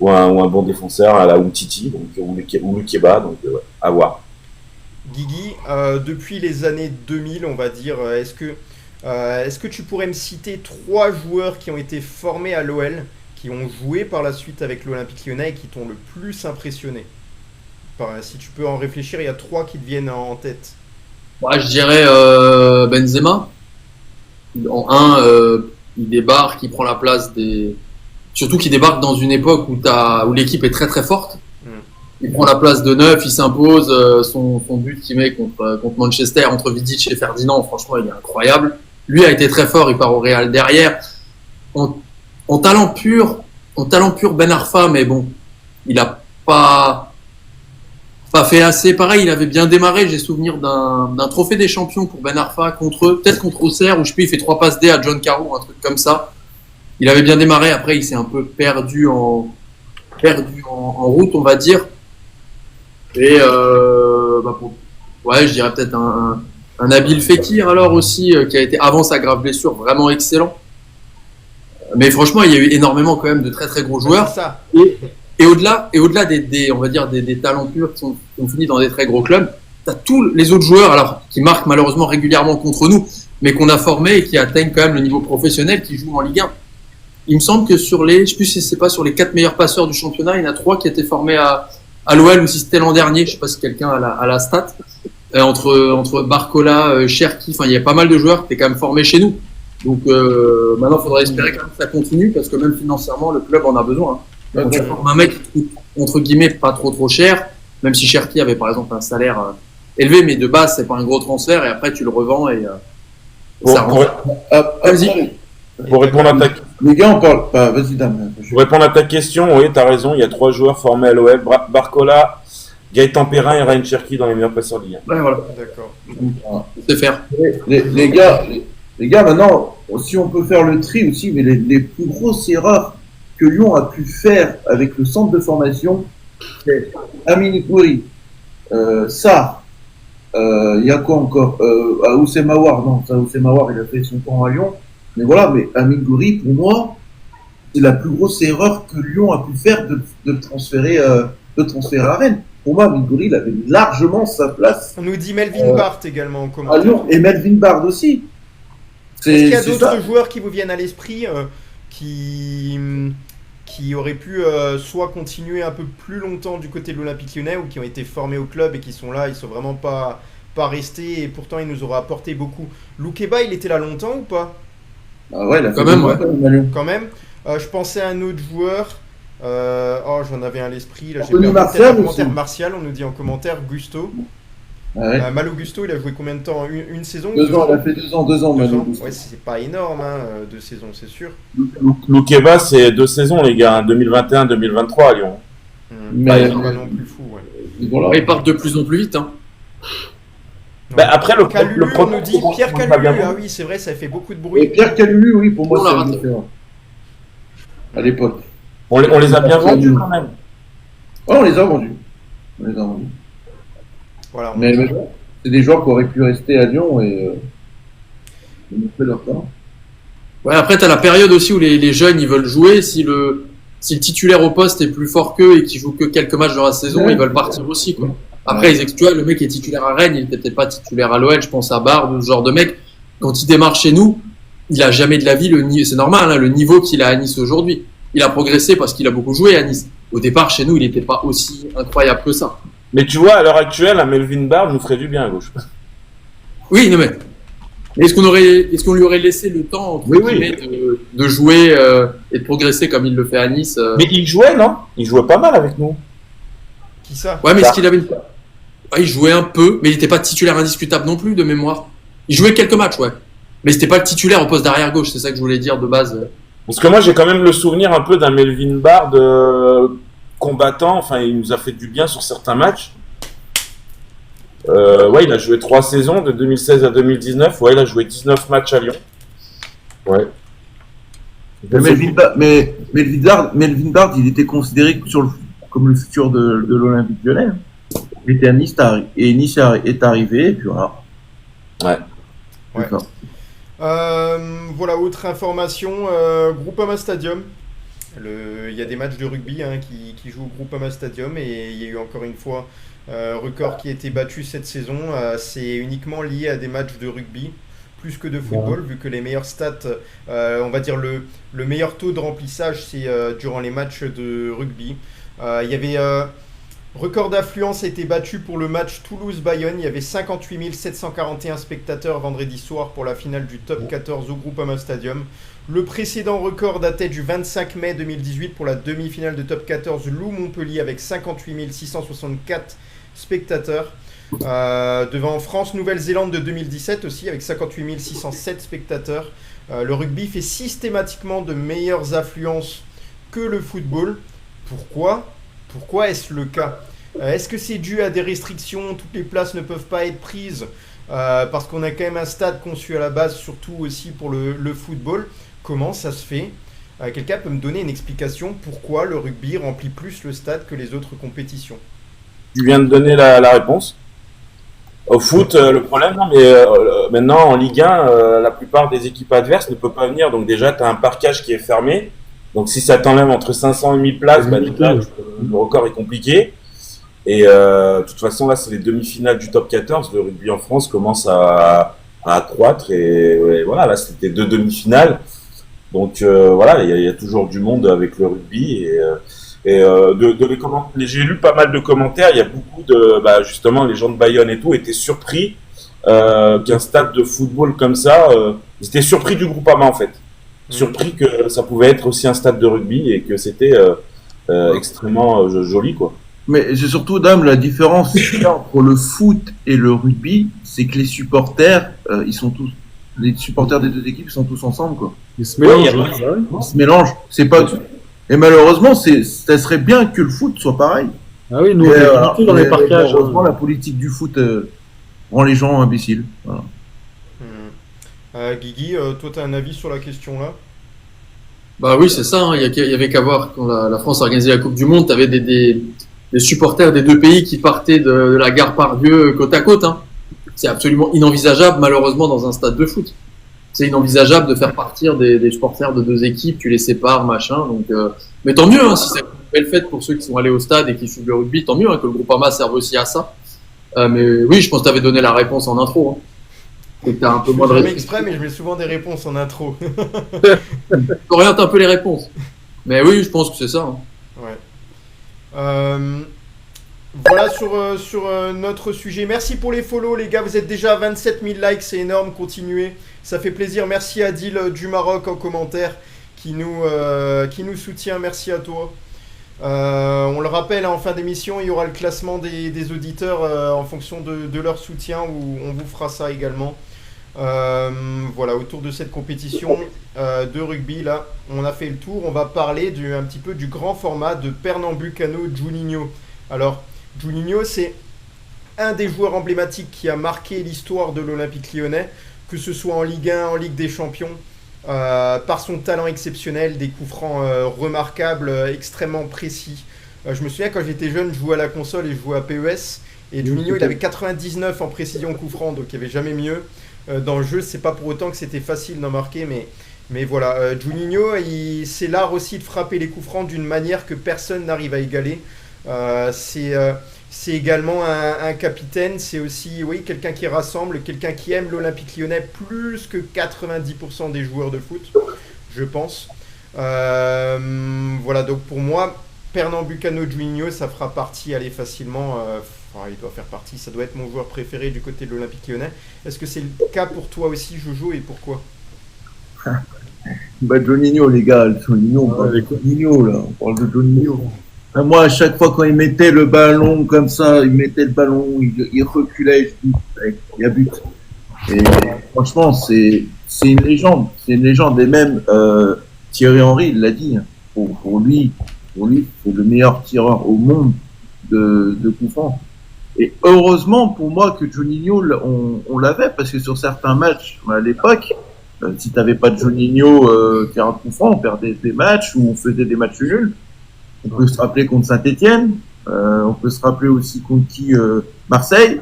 ou un bon défenseur à la Umtiti, donc, ou le Keba, donc ouais, à voir. Guigui, depuis les années 2000, on va dire, est-ce que Est-ce que tu pourrais me citer 3 joueurs qui ont été formés à l'OL, qui ont joué par la suite avec l'Olympique Lyonnais et qui t'ont le plus impressionné? Si tu peux en réfléchir, il y a 3 qui te viennent en tête. Ouais, je dirais Benzema. En il débarque, il prend la place des. Surtout qu'il débarque dans une époque où l'équipe est très très forte. Il prend la place de neuf, il s'impose. Son but qu'il met contre Manchester, entre Vidic et Ferdinand, franchement, il est incroyable. Lui a été très fort, il part au Real derrière. En talent pur Ben Arfa, mais bon, il a pas fait assez. Pareil, il avait bien démarré. J'ai souvenir d'un trophée des champions pour Ben Arfa peut-être contre Auxerre, où je sais, il fait 3 passes D à John Carew, un truc comme ça. Il avait bien démarré. Après, il s'est un peu perdu en route, on va dire. Et je dirais peut-être un Nabil Fekir alors aussi, qui a été avant sa grave blessure vraiment excellent. Mais franchement, il y a eu énormément quand même de très très gros joueurs. C'est ça. Et au-delà des on va dire des talents purs qui ont fini dans des très gros clubs, t'as tous les autres joueurs alors qui marquent malheureusement régulièrement contre nous, mais qu'on a formés et qui atteignent quand même le niveau professionnel, qui jouent en Ligue 1. Il me semble que je sais plus si c'est pas sur les 4 meilleurs passeurs du championnat, il y en a 3 qui étaient formés à l'OL, ou si c'était l'an dernier, je sais pas si quelqu'un a la stat. Entre Barcola, Cherki, enfin il y a pas mal de joueurs qui étaient quand même formés chez nous. Donc maintenant, il faudrait espérer que ça continue, parce que même financièrement, le club en a besoin. Hein. Quand tu formes un mec qui coûte, entre guillemets, pas trop cher, même si Cherki avait par exemple un salaire élevé, mais de base, c'est pas un gros transfert, et après tu le revends et ça rentre. Vas-y. Pour répondre à ta Les gars, on parle. Vas-y, dame. Pour répondre à ta question, oui, tu as raison, il y a 3 joueurs formés à l'OL, Barcola, Gaëtan Perrin et Ryan Cherki dans les meilleurs passeurs de Ligue 1. Ouais, voilà. D'accord. C'est faire. Les gars, maintenant, si on peut faire le tri aussi, mais les plus grosses erreurs que Lyon a pu faire avec le centre de formation, c'est Amine Gouiri, ça, il y a quoi encore, Oussem Aouar, non, ça, Oussem Aouar, il a fait son temps à Lyon, mais voilà, mais Amine Gouiri, pour moi, c'est la plus grosse erreur que Lyon a pu faire de transférer à Rennes. Pour moi, Amine Gouiri, il avait largement sa place. On nous dit Melvin Barth également en À commentaire. Lyon, et Melvin Bard aussi. Est-ce qu'il y a c'est d'autres ça. joueurs qui vous viennent à l'esprit qui auraient pu soit continuer un peu plus longtemps du côté de l'Olympique Lyonnais, ou qui ont été formés au club et qui sont là, ils sont vraiment pas restés, et pourtant ils nous auraient apporté beaucoup? Loukeba, il était là longtemps ou pas? Ah ouais, il a fait Quand même, beaucoup ouais. quand même, à Lyon. Quand même. Je pensais à un autre joueur. J'en avais un à l'esprit. Là, j'ai Anthony perdu Martial peut-être un commentaire. aussi. Martial, on nous dit en commentaire. Gusto. Ah ouais. Malo Gusto, il a joué combien de temps? Une saison? 2 ans, il a fait 2 ans, 2 ans, Deux Manu ans. Gusto. Ouais, c'est pas énorme, hein, 2 saisons, c'est sûr. Loukeba, c'est 2 saisons, les gars, 2021-2023 à Lyon. Mais- C'est pas non plus fou, ouais. Et voilà. Ils partent de plus en plus vite. Hein. Bah, après, le Calulu, on nous dit Pierre on va Calulu. bien Ah oui, c'est vrai, ça fait beaucoup de Et bruit. Pierre Calulu, oui, pour moi, On l'a c'est un raté. différent. À l'époque. On les a bien vendus quand même. Oh, on les a vendus. On les a vendus. Voilà, on- Mais c'est des joueurs qui auraient pu rester à Lyon et montrer leur talent. Ouais, après, t'as la période aussi où les jeunes, ils veulent jouer. Si le titulaire au poste est plus fort qu'eux et qu'ils jouent que quelques matchs dans la saison, Ouais. ils veulent partir aussi, quoi. Après, tu vois, le mec qui est titulaire à Rennes, il était peut-être pas titulaire à l'OL, je pense à Bard, ou ce genre de mec. Quand il démarre chez nous, il a jamais de la vie c'est normal, hein, le niveau qu'il a à Nice aujourd'hui. Il a progressé parce qu'il a beaucoup joué à Nice. Au départ, chez nous, il n'était pas aussi incroyable que ça. Mais tu vois, à l'heure actuelle, un Melvin Bard nous ferait du bien à gauche. Oui, non mais. Est-ce qu'on lui aurait laissé le temps, entre Oui. guillemets, de jouer et de progresser comme il le fait à Nice Mais il jouait, non? Il jouait pas mal avec nous. Qui ça? Ouais, mais est-ce qu'il avait il jouait un peu, mais il n'était pas titulaire indiscutable non plus, de mémoire. Il jouait quelques matchs, ouais. Mais c'était pas le titulaire au poste d'arrière gauche, c'est ça que je voulais dire de base. Parce que moi, j'ai quand même le souvenir un peu d'un Melvin Bard combattant. Enfin, il nous a fait du bien sur certains matchs. Ouais, il a joué 3 saisons, de 2016 à 2019. Ouais, il a joué 19 matchs à Lyon. Ouais. Mais Melvin Bard, il était considéré comme le futur de l'Olympique Lyonnais. Il était à Nice, et Nice est arrivé, et puis voilà. Ouais. Ouais. D'accord. Voilà, autre information, Groupama Stadium. Il y a des matchs de rugby qui jouent au Groupama Stadium, et il y a eu encore une fois record qui a été battu cette saison. C'est uniquement lié à des matchs de rugby. plus que de football, vu que les meilleurs stats, on va dire le meilleur taux de remplissage, c'est durant les matchs de rugby. Il y avait record d'affluence a été battu pour le match Toulouse-Bayonne. Il y avait 58 741 spectateurs vendredi soir pour la finale du top 14 au Groupama Stadium. Le précédent record datait du 25 mai 2018 pour la demi-finale de top 14 Loup-Montpellier avec 58 664 spectateurs. Devant France-Nouvelle-Zélande de 2017 aussi avec 58 607 spectateurs. Le rugby fait systématiquement de meilleures affluences que le football. Pourquoi est-ce le cas? Est-ce que c'est dû à des restrictions? Toutes les places ne peuvent pas être prises parce qu'on a quand même un stade conçu à la base, surtout aussi pour le football. Comment ça se fait? Quelqu'un peut me donner une explication pourquoi le rugby remplit plus le stade que les autres compétitions? Tu viens de donner la réponse. Au foot, le problème, non, mais maintenant en Ligue 1, la plupart des équipes adverses ne peuvent pas venir. Donc déjà, tu as un parquage qui est fermé. Donc si ça t'enlève entre 500 et 1000 places, déjà, le record est compliqué. Et de toute façon, là, c'est les demi-finales du top 14. Le rugby en France commence à accroître. Et voilà, là, c'était 2 demi-finales. Donc voilà, il y a toujours du monde avec le rugby. J'ai lu pas mal de commentaires. Il y a beaucoup justement, les gens de Bayonne et tout étaient surpris qu'un stade de football comme ça, ils étaient surpris du Groupama en fait. Surpris que ça pouvait être aussi un stade de rugby et que c'était extrêmement joli quoi. Mais c'est surtout, Dame, la différence entre le foot et le rugby, c'est que les supporters, les supporters des deux équipes sont tous ensemble, quoi. Ils se mélangent. Ils se mélangent. C'est pas. Et malheureusement, ça serait bien que le foot soit pareil. Ah oui, nous, on est limités dans les parcages. Malheureusement, la politique du foot rend les gens imbéciles. Voilà. Guigui, toi, tu as un avis sur la question là? Bah oui, c'est ça. Hein. Il y avait qu'à voir quand la France a organisé la Coupe du Monde, tu avais des supporters des deux pays qui partaient de la gare Pardieu côte à côte. Hein. C'est absolument inenvisageable, malheureusement, dans un stade de foot. C'est inenvisageable de faire partir des supporters de deux équipes, tu les sépares, machin. Donc, mais tant mieux, hein, si c'est une belle fête pour ceux qui sont allés au stade et qui suivent le rugby, tant mieux hein, que le Groupama serve aussi à ça. Mais oui, je pense que tu avais donné la réponse en intro. Hein. Et que t'as un peu moins de réponses. Exprès, mais je mets souvent des réponses en intro. T'orientes un peu les réponses. Mais oui, je pense que c'est ça. Hein. Ouais. Voilà sur notre sujet. Merci pour les follow, les gars. Vous êtes déjà à 27 000 likes, c'est énorme. Continuez, ça fait plaisir. Merci à Adil du Maroc en commentaire qui nous soutient. Merci à toi. On le rappelle, en fin d'émission, il y aura le classement des auditeurs en fonction de leur soutien, où on vous fera ça également. Voilà, autour de cette compétition de rugby, là, on a fait le tour. On va parler un petit peu du grand format de Pernambucano Juninho. Alors, Juninho, c'est un des joueurs emblématiques qui a marqué l'histoire de l'Olympique Lyonnais, que ce soit en Ligue 1, en Ligue des Champions, par son talent exceptionnel, des coups francs remarquables, extrêmement précis. Je me souviens quand j'étais jeune, je jouais à la console et je jouais à PES, et Juninho, il avait 99 en précision coup franc, donc il n'y avait jamais mieux. Dans le jeu, c'est pas pour autant que c'était facile d'en marquer, mais voilà, Juninho, c'est l'art aussi de frapper les coups francs d'une manière que personne n'arrive à égaler. C'est également un capitaine, c'est aussi quelqu'un qui rassemble, quelqu'un qui aime l'Olympique Lyonnais plus que 90% des joueurs de foot, je pense. Voilà, donc pour moi, Pernambucano Juninho, ça fera partie, facilement, il doit faire partie, ça doit être mon joueur préféré du côté de l'Olympique Lyonnais. Est-ce que c'est le cas pour toi aussi, Jojo, et pourquoi? Juninho, les gars, Juninho, on parle de Juninho, là, on parle de Juninho. Moi, à chaque fois, quand il mettait le ballon comme ça, il reculait, il y a but. Et franchement, c'est une légende. C'est une légende. Et même Thierry Henry, il l'a dit. Pour lui, c'est le meilleur tireur au monde de coups francs. Et heureusement pour moi que Juninho, on l'avait, parce que sur certains matchs à l'époque, si tu n'avais pas de Juninho tireur de coups francs, on perdait des matchs ou on faisait des matchs nuls. On peut se rappeler contre Saint-Etienne, on peut se rappeler aussi contre Marseille,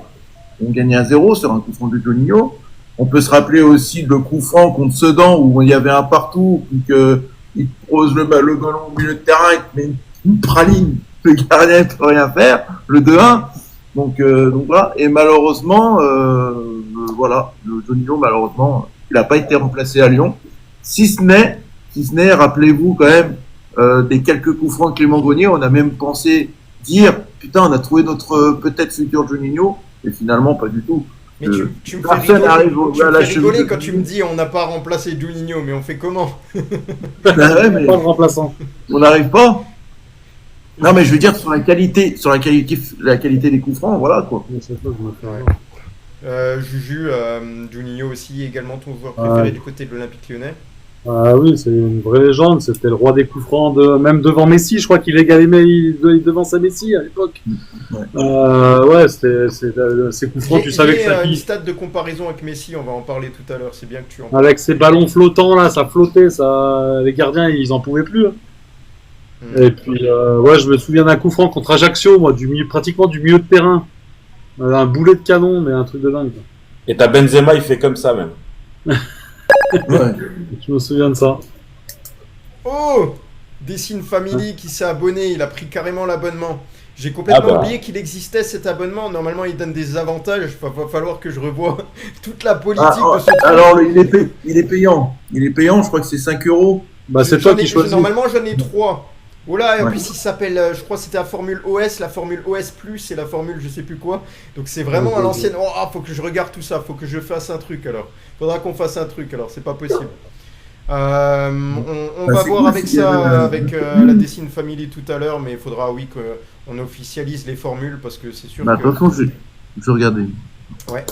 on gagnait 1-0 sur un coup franc de Juninho. On peut se rappeler aussi le coup franc contre Sedan où il y avait un partout, puis qu'il pose le ballon au milieu de terrain, il met une praline, le gardien ne peut rien faire, le 2-1. Donc voilà. Et malheureusement, voilà, le Juninho, malheureusement, il n'a pas été remplacé à Lyon. Si ce n'est, rappelez-vous quand même, des quelques coups francs de Clément Grenier, on a même pensé dire, putain, on a trouvé notre peut-être futur Juninho, et finalement, pas du tout. Mais tu me fais personne rigoler, arrive tu à me la fais cheville rigoler de quand tu me dis on n'a pas remplacé Juninho, mais on fait comment? Bah ouais, mais Pas de remplaçant. on n'arrive pas. Non, mais je veux dire, sur la qualité des coups francs, voilà, quoi. Juju, Juninho aussi, également ton joueur préféré du côté de l'Olympique Lyonnais. Ah oui, c'est une vraie légende. C'était le roi des coups francs, même devant Messi. Je crois qu'il égalait, il devançait Messi à l'époque. Ouais, ces coups francs, tu savais que ça une stade de comparaison avec Messi, on va en parler tout à l'heure. C'est bien que tu en avec ces ballons flottants là, ça flottait, ça, les gardiens ils en pouvaient plus. Hein. Et puis ouais, je me souviens d'un coup franc contre Ajaccio, moi, pratiquement du milieu de terrain, un boulet de canon, mais un truc de dingue. Et t'as Benzema, il fait comme ça même. Ouais. Je me souviens de ça. Oh, Dessine Family qui s'est abonné, il a pris carrément l'abonnement. J'ai complètement oublié qu'il existait cet abonnement. Normalement, il donne des avantages. Il va falloir que je revoie toute la politique de ce truc. Alors, il est payant. Il est payant, je crois que c'est 5 euros. Bah, c'est toi qui choisis. Normalement, j'en ai 3. Oh là, et en plus, il s'appelle, je crois que c'était la formule OS, la formule OS+, et la formule je sais plus quoi. Donc, c'est vraiment à l'ancienne. Oh, faut que je regarde tout ça. Faut que je fasse un truc alors. Faudra qu'on fasse un truc alors. C'est pas possible. On va voir avec ça, avec la Dessine Family tout à l'heure, mais il faudra, oui, qu'on officialise les formules parce que c'est sûr que... Attention, je regardais. Ouais.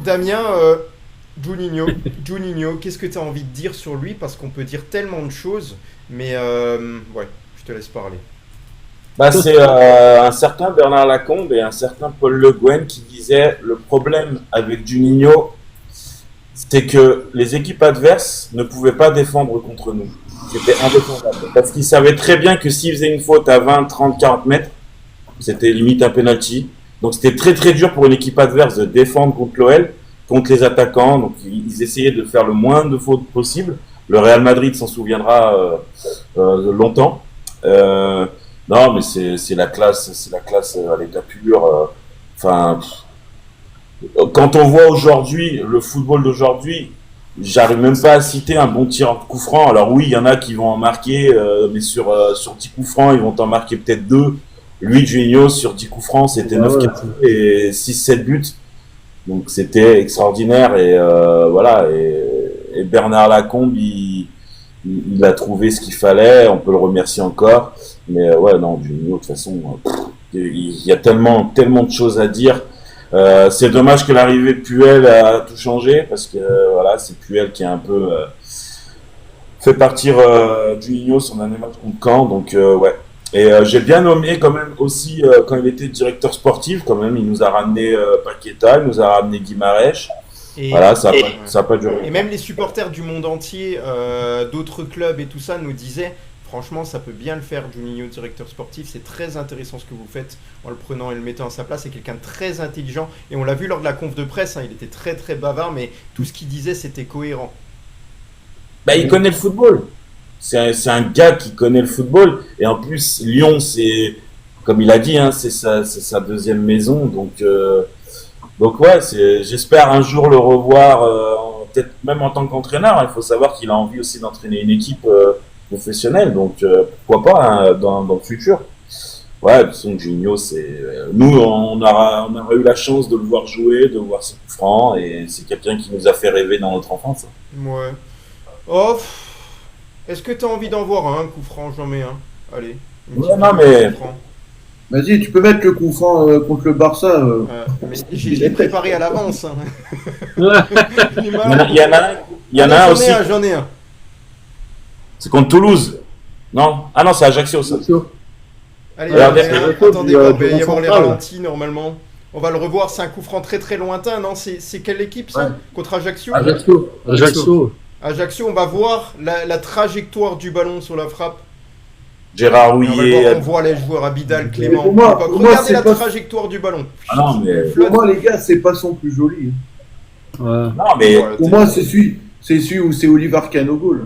Damien, Juninho, qu'est-ce que tu as envie de dire sur lui? Parce qu'on peut dire tellement de choses, mais ouais, je te laisse parler. Bah, c'est un certain Bernard Lacombe et un certain Paul Le Guen qui disaient le problème avec Juninho, c'est que les équipes adverses ne pouvaient pas défendre contre nous. C'était indéfendable. Parce qu'ils savaient très bien que s'ils faisaient une faute à 20, 30, 40 mètres, c'était limite un penalty. Donc c'était très très dur pour une équipe adverse de défendre contre l'OL, contre les attaquants. Donc ils essayaient de faire le moins de fautes possible. Le Real Madrid s'en souviendra longtemps. Non, mais c'est la classe à l'état pur. Enfin, quand on voit aujourd'hui le football d'aujourd'hui, j'arrive même pas à citer un bon tireur de coup franc. Alors oui, il y en a qui vont en marquer, mais sur 10 coups francs, ils vont en marquer peut-être 2. Lui, Juninho, sur 10 coups francs, c'était 9 et 6-7 buts. Donc c'était extraordinaire. Et voilà. Et Bernard Lacombe, il a trouvé ce qu'il fallait. On peut le remercier encore. Mais ouais, non, Juninho, de toute façon, il y a tellement de choses à dire. C'est dommage que l'arrivée de Puel a tout changé parce que voilà, c'est Puel qui a un peu fait partir Juninho son année match contre Caen, donc ouais. Et j'ai bien nommé quand même aussi quand il était directeur sportif, quand même, il nous a ramené Paqueta, il nous a ramené Guimarães. Voilà, ça a pas duré. Et même les supporters du monde entier, d'autres clubs et tout ça nous disaient. Franchement, ça peut bien le faire, Juninho, directeur sportif. C'est très intéressant ce que vous faites en le prenant et le mettant à sa place. C'est quelqu'un de très intelligent. Et on l'a vu lors de la conf de presse, hein, il était très très bavard, mais tout ce qu'il disait, c'était cohérent. Bah, il connaît le football. C'est un gars qui connaît le football. Et en plus, Lyon, c'est, comme il a dit, hein, c'est sa deuxième maison. Donc ouais, j'espère un jour le revoir, peut-être même en tant qu'entraîneur. Il faut savoir qu'il a envie aussi d'entraîner une équipe professionnel, donc pourquoi pas hein, dans le futur. Ouais, de toute façon, Juninho, nous, on aura eu la chance de le voir jouer, de le voir ses coups francs, et c'est quelqu'un qui nous a fait rêver dans notre enfance. Ouais. Oh, est-ce que tu as envie d'en voir un coup franc? J'en mets un. Allez. Ouais, non, mais... Vas-y, tu peux mettre le coup franc contre le Barça. Mais j'ai préparé à l'avance. Hein. Il y en a un aussi. J'en ai un. C'est contre Toulouse. Non? Ah non, c'est Ajaccio, ça. Allez, attendez, il va y avoir les ralentis normalement. On va le revoir, c'est un coup franc très très lointain, non? C'est quelle équipe ça? Contre Ajaccio? Ajaccio, on va voir la trajectoire du ballon sur la frappe. Gérard Houllier. On voit les joueurs Abidal, Clément. Regardez la trajectoire du ballon. Ah non, mais... Pour moi, les gars, c'est pas son plus joli. Ouais. Non, mais... Pour moi, c'est celui où c'est Oliver Kahn au goal.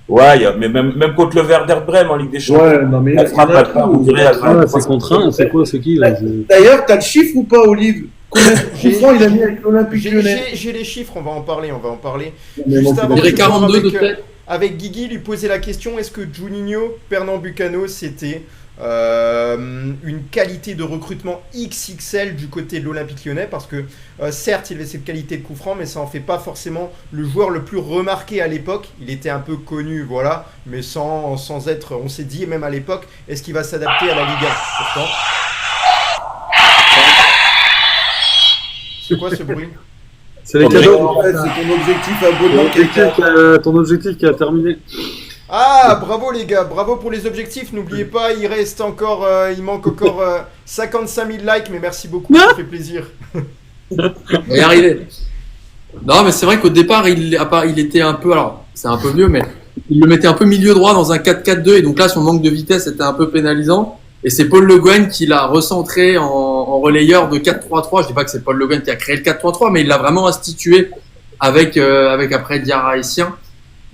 Ouais, mais même contre le Werder Brême en Ligue des Champions. Ouais, non, mais c'est contre un, c'est quoi, c'est qui là? D'ailleurs, t'as le chiffre ou pas, Olive? J'ai- Franc, il a mis avec l'Olympique Lyonnais. J'ai les chiffres, on va en parler. Mais Juste bon, avant, On dirait je vais voir 42 de avec, tête. avec Guigui, lui poser la question, est-ce que Juninho, Pernambucano, c'était une qualité de recrutement XXL du côté de l'Olympique Lyonnais? Parce que certes, il avait cette qualité de coup franc, mais ça en fait pas forcément le joueur le plus remarqué à l'époque. Il était un peu connu, voilà, mais sans être, on s'est dit même à l'époque, est-ce qu'il va s'adapter à la Ligue 1? Pourtant. C'est quoi ce bruit? C'est les Oh, mais cadeaux. En fait, c'est ton objectif à Ton Baudouin objectif, ton objectif qui a terminé. Ah, bravo les gars, bravo pour les objectifs. N'oubliez pas, il reste encore, il manque encore 55 000 likes, mais merci beaucoup, ça fait plaisir. On va y arriver. Non, mais c'est vrai qu'au départ, il était un peu, alors c'est un peu mieux, mais il le mettait un peu milieu droit dans un 4-4-2, et donc là, son manque de vitesse était un peu pénalisant. Et c'est Paul Le Guen qui l'a recentré en relayeur de 4-3-3. Je dis pas que c'est Paul Le Guen qui a créé le 4-3-3, mais il l'a vraiment institué avec après Diarra et Sien.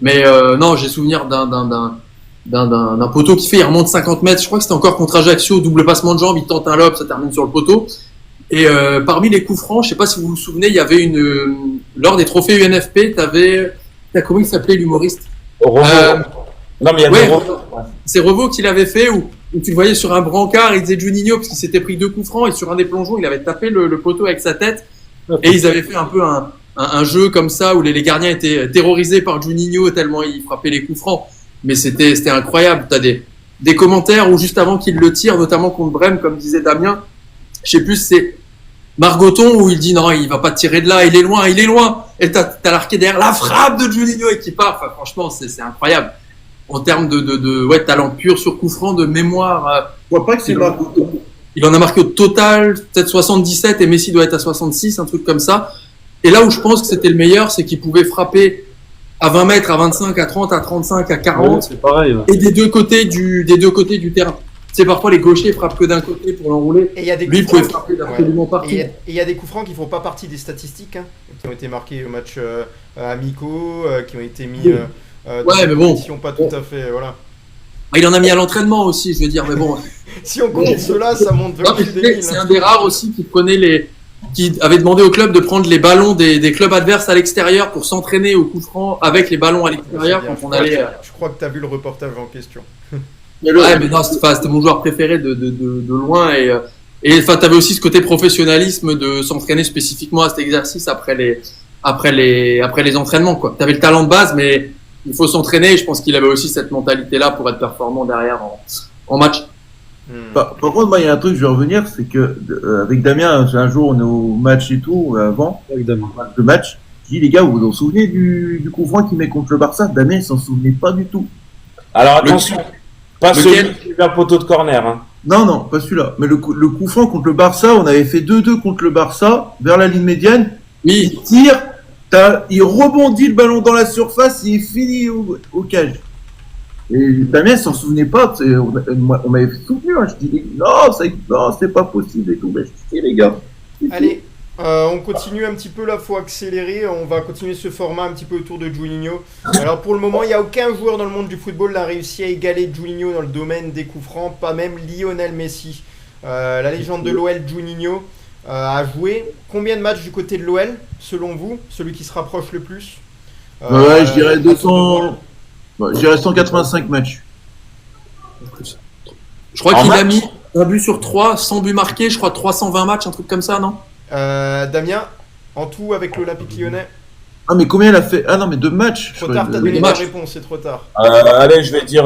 Mais non, j'ai souvenir d'un poteau qui fait, il remonte 50 mètres. Je crois que c'était encore contre Ajaccio, double passement de jambes, il tente un lob, ça termine sur le poteau. Et parmi les coups francs, je sais pas si vous vous souvenez, il y avait lors des trophées UNFP, comment il s'appelait l'humoriste? Revo. Non, mais il y a Ouais, des Revo. c'est Revo qui l'avait fait, où tu le voyais sur un brancard, il disait Juninho parce qu'il s'était pris 2 coups francs, et sur un des plongeons, il avait tapé le poteau avec sa tête. Et ils avaient fait un peu un jeu comme ça où les gardiens étaient terrorisés par Juninho tellement il frappait les coups francs. Mais c'était incroyable. T'as des commentaires où juste avant qu'il le tire, notamment contre Brême, comme disait Damien, je sais plus, c'est Margoton où il dit non, il va pas tirer de là, il est loin. Et t'as l'arqué derrière, la frappe de Juninho et qui part. Enfin, franchement, c'est incroyable. En termes de talent pur sur coup franc, de mémoire. Je vois pas que c'est Margoton. Il en a marqué au total peut-être 77 et Messi doit être à 66, un truc comme ça. Et là où je pense que c'était le meilleur, c'est qu'il pouvait frapper à 20 mètres, à 25, à 30, à 35, à 40, Ouais, c'est pareil. Ouais. et des deux côtés du terrain. C'est parfois les gauchers frappent que d'un côté pour l'enrouler. Et il y a des Lui, il coups pouvait francs frapper absolument qui- partout. et il y a des coups francs qui font pas partie des statistiques, hein, qui ont été marqués au match amicaux, qui ont été mis dans Ouais, des mais bon. conditions pas tout à fait, voilà. Il en a mis à l'entraînement aussi, je veux dire, mais bon. Si on compte cela, ça monte Non, vers mais plus des 1000. c'est un des rares aussi qui avait demandé au club de prendre les ballons des clubs adverses à l'extérieur pour s'entraîner au coup franc avec les ballons à l'extérieur quand on allait. Je crois que tu as vu le reportage en question. Ouais, mais non, c'était mon joueur préféré de loin et enfin, t'avais aussi ce côté professionnalisme de s'entraîner spécifiquement à cet exercice après les entraînements, quoi. T'avais le talent de base, mais il faut s'entraîner et je pense qu'il avait aussi cette mentalité-là pour être performant derrière en match. Par contre, moi, il y a un truc, je vais revenir, c'est que avec Damien, un jour, on est au match et tout, avant Évidemment. le match. Je dis, les gars, vous vous en souvenez du coup franc qu'il met contre le Barça? Damien, il s'en souvenait pas du tout. Alors attention, pas Lequel celui qui est un poteau de corner. Hein. Non, pas celui-là. Mais le coup franc contre le Barça, on avait fait 2-2 contre le Barça, vers la ligne médiane. Oui, Il tire, il rebondit le ballon dans la surface, et il finit au cage. Et Damien s'en souvenait pas, on m'avait soutenu, hein. Je dis non, c'est pas possible et tout. Mais je dis, les gars. Allez, on continue un petit peu là, faut accélérer. On va continuer ce format un petit peu autour de Juninho. Alors pour le moment, il n'y a aucun joueur dans le monde du football qui a réussi à égaler Juninho dans le domaine des coups francs, pas même Lionel Messi. La légende de l'OL, Juninho, a joué combien de matchs du côté de l'OL, selon vous? Celui qui se rapproche le plus? Ouais, je dirais 200. Je dirais 185 matchs. je crois En qu'il a match mis un but sur 3, 100 buts marqués, je crois 320 matchs, un truc comme ça, non? Damien, en tout avec l'Olympique Lyonnais? Ah, mais combien il a fait? Ah non, mais 2 matchs. Trop tard, t'as oui, donné ta match. réponse, c'est trop tard. Allez, je vais dire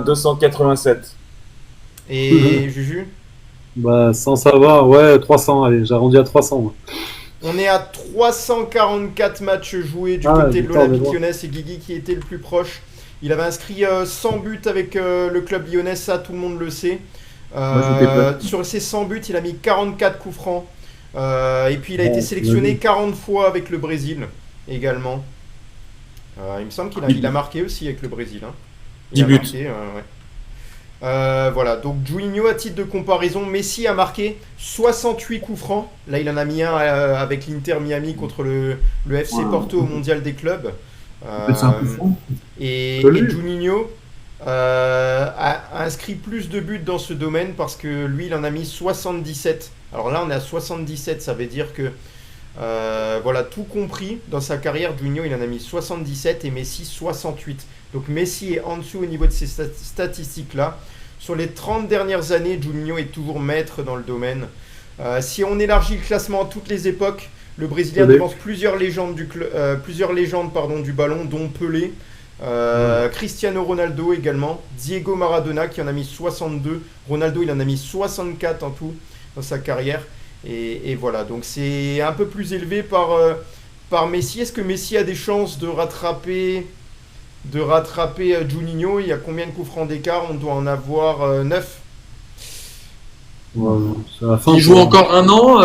287. Et Juju? Bah, sans savoir, ouais, 300, allez, j'arrondis à 300. Moi. On est à 344 matchs joués du Ah, côté de putain, l'Olympique mais bon. Lyonnais. C'est Guigui qui était le plus proche. Il avait inscrit 100 buts avec le club lyonnais, ça tout le monde le sait. j'étais pas. Sur ces 100 buts, il a mis 44 coups francs. Et puis il a été Ouais, sélectionné oui. 40 fois avec le Brésil également. Il me semble qu'il a marqué aussi avec le Brésil. Hein. Il 10 a buts. marqué, ouais. Voilà, donc Juninho, à titre de comparaison, Messi a marqué 68 coups francs. Là, il en a mis un avec l'Inter Miami contre le FC Porto au Mondial des clubs. C'est un coup franc. Et Salut. Juninho, a inscrit plus de buts dans ce domaine parce que lui, il en a mis 77. Alors là, on est à 77, ça veut dire que, voilà, tout compris, dans sa carrière, Juninho, il en a mis 77 et Messi 68. Donc Messi est en dessous au niveau de ces statistiques-là. Sur les 30 dernières années, Juninho est toujours maître dans le domaine. Si on élargit le classement à toutes les époques, le Brésilien devance plusieurs légendes du ballon, dont Pelé, Cristiano Ronaldo également, Diego Maradona qui en a mis 62, Ronaldo il en a mis 64 en tout dans sa carrière. Et voilà, donc c'est un peu plus élevé par Messi. Est-ce que Messi a des chances de rattraper Juninho? Il y a combien de coups francs d'écart? On doit en avoir 9. Ouais, c'est la fin, Il joue quoi. encore un an.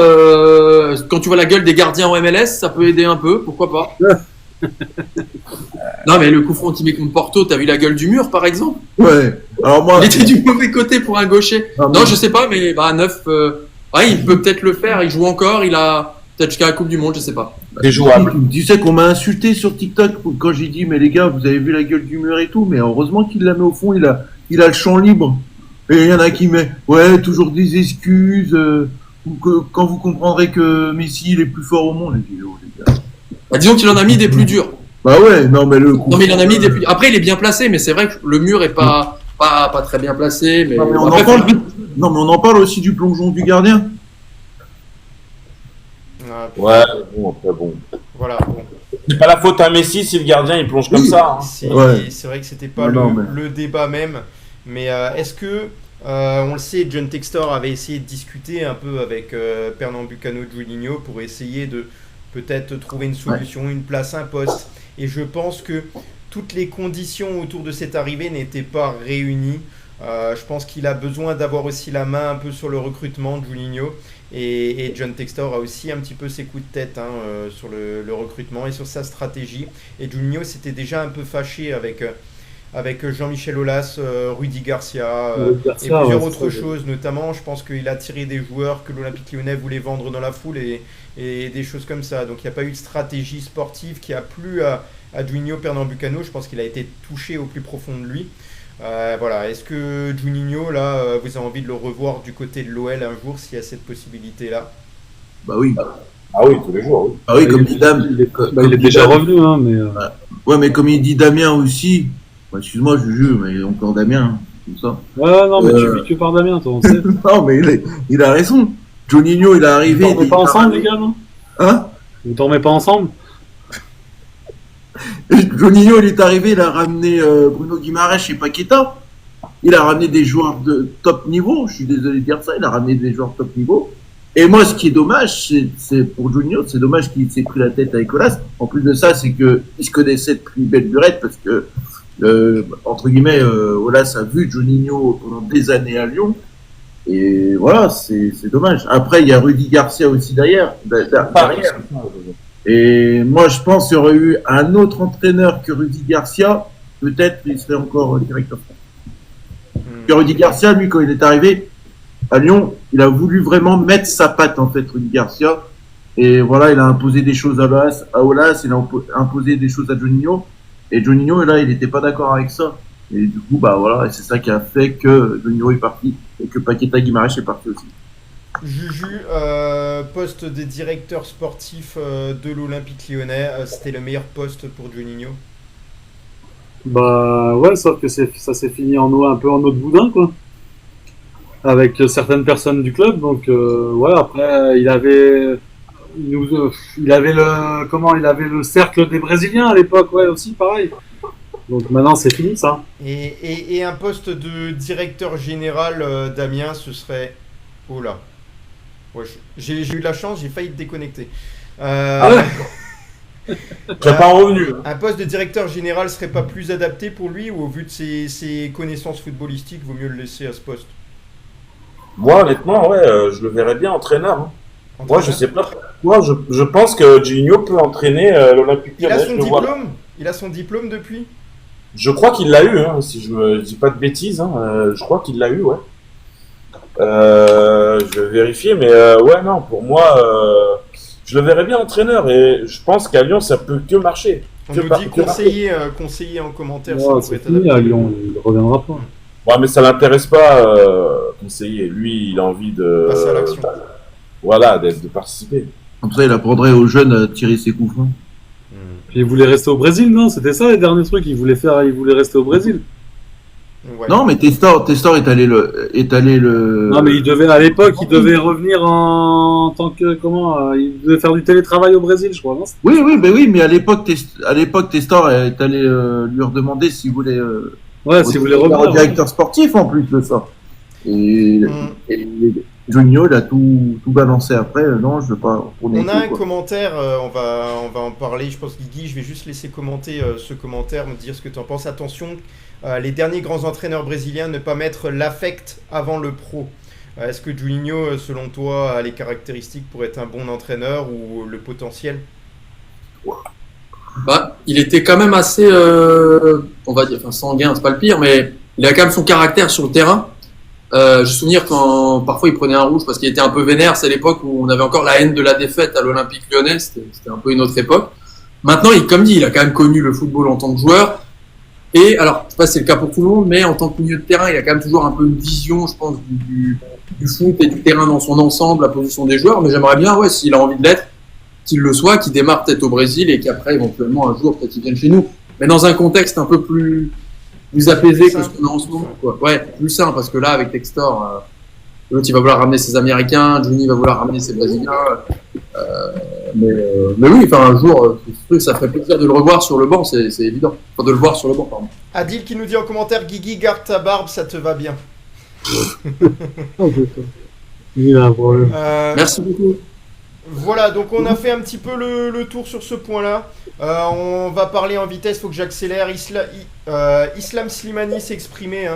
Quand tu vois la gueule des gardiens en MLS, ça peut aider un peu, pourquoi pas. Non, mais le coup franc qu'il met contre Porto, t'as vu la gueule du mur par exemple? Ouais. Alors moi, Il était du mauvais côté pour un gaucher. Non, je sais pas, mais 9. Ouais, il peut peut-être le faire. Il joue encore. Il a peut-être jusqu'à la Coupe du Monde, je sais pas. C'est jouable. tu sais qu'on m'a insulté sur TikTok quand j'ai dit mais les gars, vous avez vu la gueule du mur et tout, mais heureusement qu'il la met au fond, il a le champ libre. Et il y en a qui met ouais, toujours des excuses, ou que quand vous comprendrez que Messi il est plus fort au monde. J'ai dit, oh, les gars. Bah, disons qu'il en a mis des plus durs. Bah ouais, non mais le coup. Non, mais il en a mis des plus. Après, il est bien placé, mais c'est vrai que le mur est pas très bien placé. Mais, Non, mais on après, en parle. Non mais on en parle aussi du plongeon du gardien. Ouais, bon, après, bon. Voilà, bon. C'est pas la faute à Messi si le gardien il plonge comme ça. Hein. Ouais. C'est vrai que c'était pas Non, le débat même. Mais est-ce que, on le sait, John Textor avait essayé de discuter un peu avec Pernambucano Juninho pour essayer de peut-être trouver une solution, une place, un poste. Et je pense que toutes les conditions autour de cette arrivée n'étaient pas réunies. Je pense qu'il a besoin d'avoir aussi la main un peu sur le recrutement, Juninho. Et John Textor a aussi un petit peu ses coups de tête sur le recrutement et sur sa stratégie. Et Juninho s'était déjà un peu fâché avec Jean-Michel Aulas, Rudy Garcia, et plusieurs autres choses. Notamment, je pense qu'il a tiré des joueurs que l'Olympique Lyonnais voulait vendre dans la foule et des choses comme ça. Donc il n'y a pas eu de stratégie sportive qui a plu à Juninho Pernambucano. Je pense qu'il a été touché au plus profond de lui. Voilà. Est-ce que Juninho, là, vous avez envie de le revoir du côté de l'OL un jour, s'il y a cette possibilité-là? Bah oui. Ah oui, tous les jours, oui. Ah oui, comme dit Dame. Il est déjà revenu, hein, mais. Ouais, mais comme il dit Damien aussi. Bah, excuse-moi, Juju, mais encore Damien, comme ça. Ouais, non, mais tu vis que par Damien, toi, on sait. Non, mais il a raison. Juninho, il est arrivé. Vous dormez pas ensemble, les gars, non? Hein? Vous dormez pas ensemble? Juninho, il est arrivé, il a ramené Bruno Guimaraes et Paqueta. Il a ramené des joueurs de top niveau. Je suis désolé de dire ça, il a ramené des joueurs top niveau. Et moi, ce qui est dommage, c'est pour Juninho, c'est dommage qu'il s'est pris la tête avec Aulas. En plus de ça, c'est qu'il se connaissait depuis belle lurette parce que, entre guillemets, Aulas a vu Juninho pendant des années à Lyon. Et voilà, c'est dommage. Après, il y a Rudy Garcia aussi derrière. Et moi, je pense qu'il y aurait eu un autre entraîneur que Rudy Garcia, peut-être il serait encore directeur. Que Rudy Garcia, lui, quand il est arrivé à Lyon, il a voulu vraiment mettre sa patte, en fait, Rudy Garcia. Et voilà, il a imposé des choses à Aulas, il a imposé des choses à Juninho. Et Juninho, là, il n'était pas d'accord avec ça. Et du coup, bah voilà, et c'est ça qui a fait que Juninho est parti et que Paqueta Guimaraes est parti aussi. Juju, poste des directeurs sportifs de l'Olympique Lyonnais, c'était le meilleur poste pour Juninho? Bah ouais, sauf que ça s'est fini un peu en eau de boudin, quoi. Avec certaines personnes du club, donc ouais, après il avait le cercle des Brésiliens à l'époque, ouais, aussi pareil. Donc maintenant c'est fini ça. Et un poste de directeur général, Damien, ce serait... Oh là. Ouais, j'ai eu de la chance, j'ai failli te déconnecter. Je serais pas revenu. Un poste de directeur général serait pas plus adapté pour lui, ou au vu de ses connaissances footballistiques, vaut mieux le laisser à ce poste? Moi, honnêtement, ouais, je le verrais bien entraîneur. Hein. Moi, je sais pas. Moi, je pense que Juninho peut entraîner l'Olympique Il a Lyonnais. son diplôme? Il a son diplôme depuis? Je crois qu'il l'a eu, hein, si je me dis pas de bêtises. Hein, je crois qu'il l'a eu, ouais. Je vais vérifier, mais ouais, non, pour moi, je le verrais bien entraîneur et je pense qu'à Lyon, ça peut que marcher. On nous dit conseiller en commentaire. Ouais, Ça c'est pourrait fini être à adapté. Lyon, il reviendra pas. Ouais, mais ça l'intéresse pas, conseiller. Lui, il a envie de. Passer à l'action. Voilà, de participer. Comme ça, il apprendrait aux jeunes à tirer ses coups francs. Puis il voulait rester au Brésil, non? C'était ça les derniers trucs, il voulait rester au Brésil. Ouais. Non, mais Testor est allé le. Non, mais à l'époque, il devait revenir en tant que, il devait faire du télétravail au Brésil, je crois, non? Oui, mais à l'époque, Testor est allé lui redemander s'il voulait. Ouais, s'il voulait revenir. revenir. Directeur sportif en plus de ça. Et Junio, il a tout balancé après. Non, je veux pas. On a un commentaire, on va en parler. Je pense Guigui, je vais juste laisser commenter ce commentaire, me dire ce que tu en penses. Attention, les derniers grands entraîneurs brésiliens, ne pas mettre l'affect avant le pro. Est-ce que Juninho, selon toi, a les caractéristiques pour être un bon entraîneur ou le potentiel? Bah, il était quand même assez, on va dire, enfin, sanguin, c'est pas le pire, mais il a quand même son caractère sur le terrain. Je me souviens quand parfois il prenait un rouge parce qu'il était un peu vénère. C'est l'époque où on avait encore la haine de la défaite à l'Olympique Lyonnais. C'était un peu une autre époque. Maintenant, comme dit, il a quand même connu le football en tant que joueur. Et alors, je sais pas si c'est le cas pour tout le monde, mais en tant que milieu de terrain, il a quand même toujours un peu une vision, je pense, du foot et du terrain dans son ensemble, la position des joueurs. Mais j'aimerais bien, ouais, s'il a envie de l'être, qu'il le soit, qu'il démarre peut-être au Brésil et qu'après, éventuellement, un jour, peut-être qu'il vienne chez nous. Mais dans un contexte un peu plus apaisé que ce qu'on a en ce moment. Quoi. Ouais, plus simple, parce que là, avec Textor, l'autre, il va vouloir ramener ses Américains, Juni va vouloir ramener ses Brésiliens. Mais oui, enfin, un jour, ça ferait plaisir de le revoir sur le banc, c'est évident. Enfin, de le voir sur le banc, pardon. Adil qui nous dit en commentaire, Guigui, garde ta barbe, ça te va bien. Il a un problème. Merci beaucoup. Voilà, donc on a fait un petit peu le tour sur ce point-là. On va parler en vitesse, il faut que j'accélère. Islam Slimani s'exprimait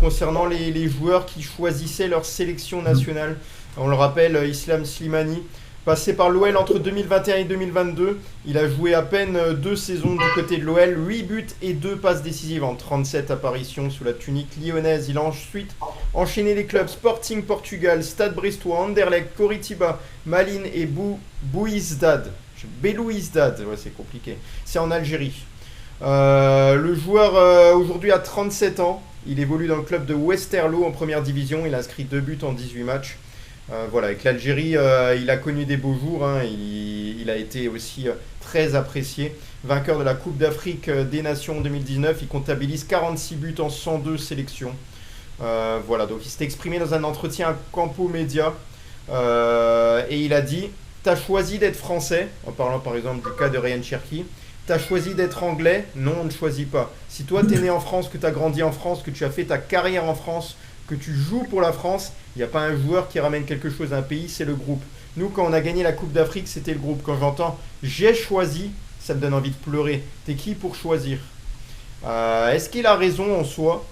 concernant les joueurs qui choisissaient leur sélection nationale. On le rappelle, Islam Slimani, passé par l'OL entre 2021 et 2022. Il a joué à peine 2 saisons du côté de l'OL, 8 buts et 2 passes décisives en 37 apparitions sous la tunique lyonnaise. Il a ensuite enchaîné les clubs Sporting Portugal, Stade Brestois, Anderlecht, Coritiba, Malines et Belouizdad. Belouizdad, ouais, c'est compliqué. C'est en Algérie. Le joueur aujourd'hui a 37 ans. Il évolue dans le club de Westerlo en première division. Il a inscrit 2 buts en 18 matchs. Voilà, avec l'Algérie, il a connu des beaux jours. Il a été aussi très apprécié. Vainqueur de la Coupe d'Afrique des Nations en 2019. Il comptabilise 46 buts en 102 sélections. Voilà, donc il s'est exprimé dans un entretien à Campo Média. Et il a dit: t'as choisi d'être français, en parlant par exemple du cas de Ryan Cherki. T'as choisi d'être anglais? Non, on ne choisit pas. Si toi t'es né en France, que t'as grandi en France, que tu as fait ta carrière en France, que tu joues pour la France, il n'y a pas un joueur qui ramène quelque chose à un pays, c'est le groupe. Nous, quand on a gagné la Coupe d'Afrique, c'était le groupe. Quand j'entends « j'ai choisi », ça me donne envie de pleurer. T'es qui pour choisir? Est-ce qu'il a raison en soi?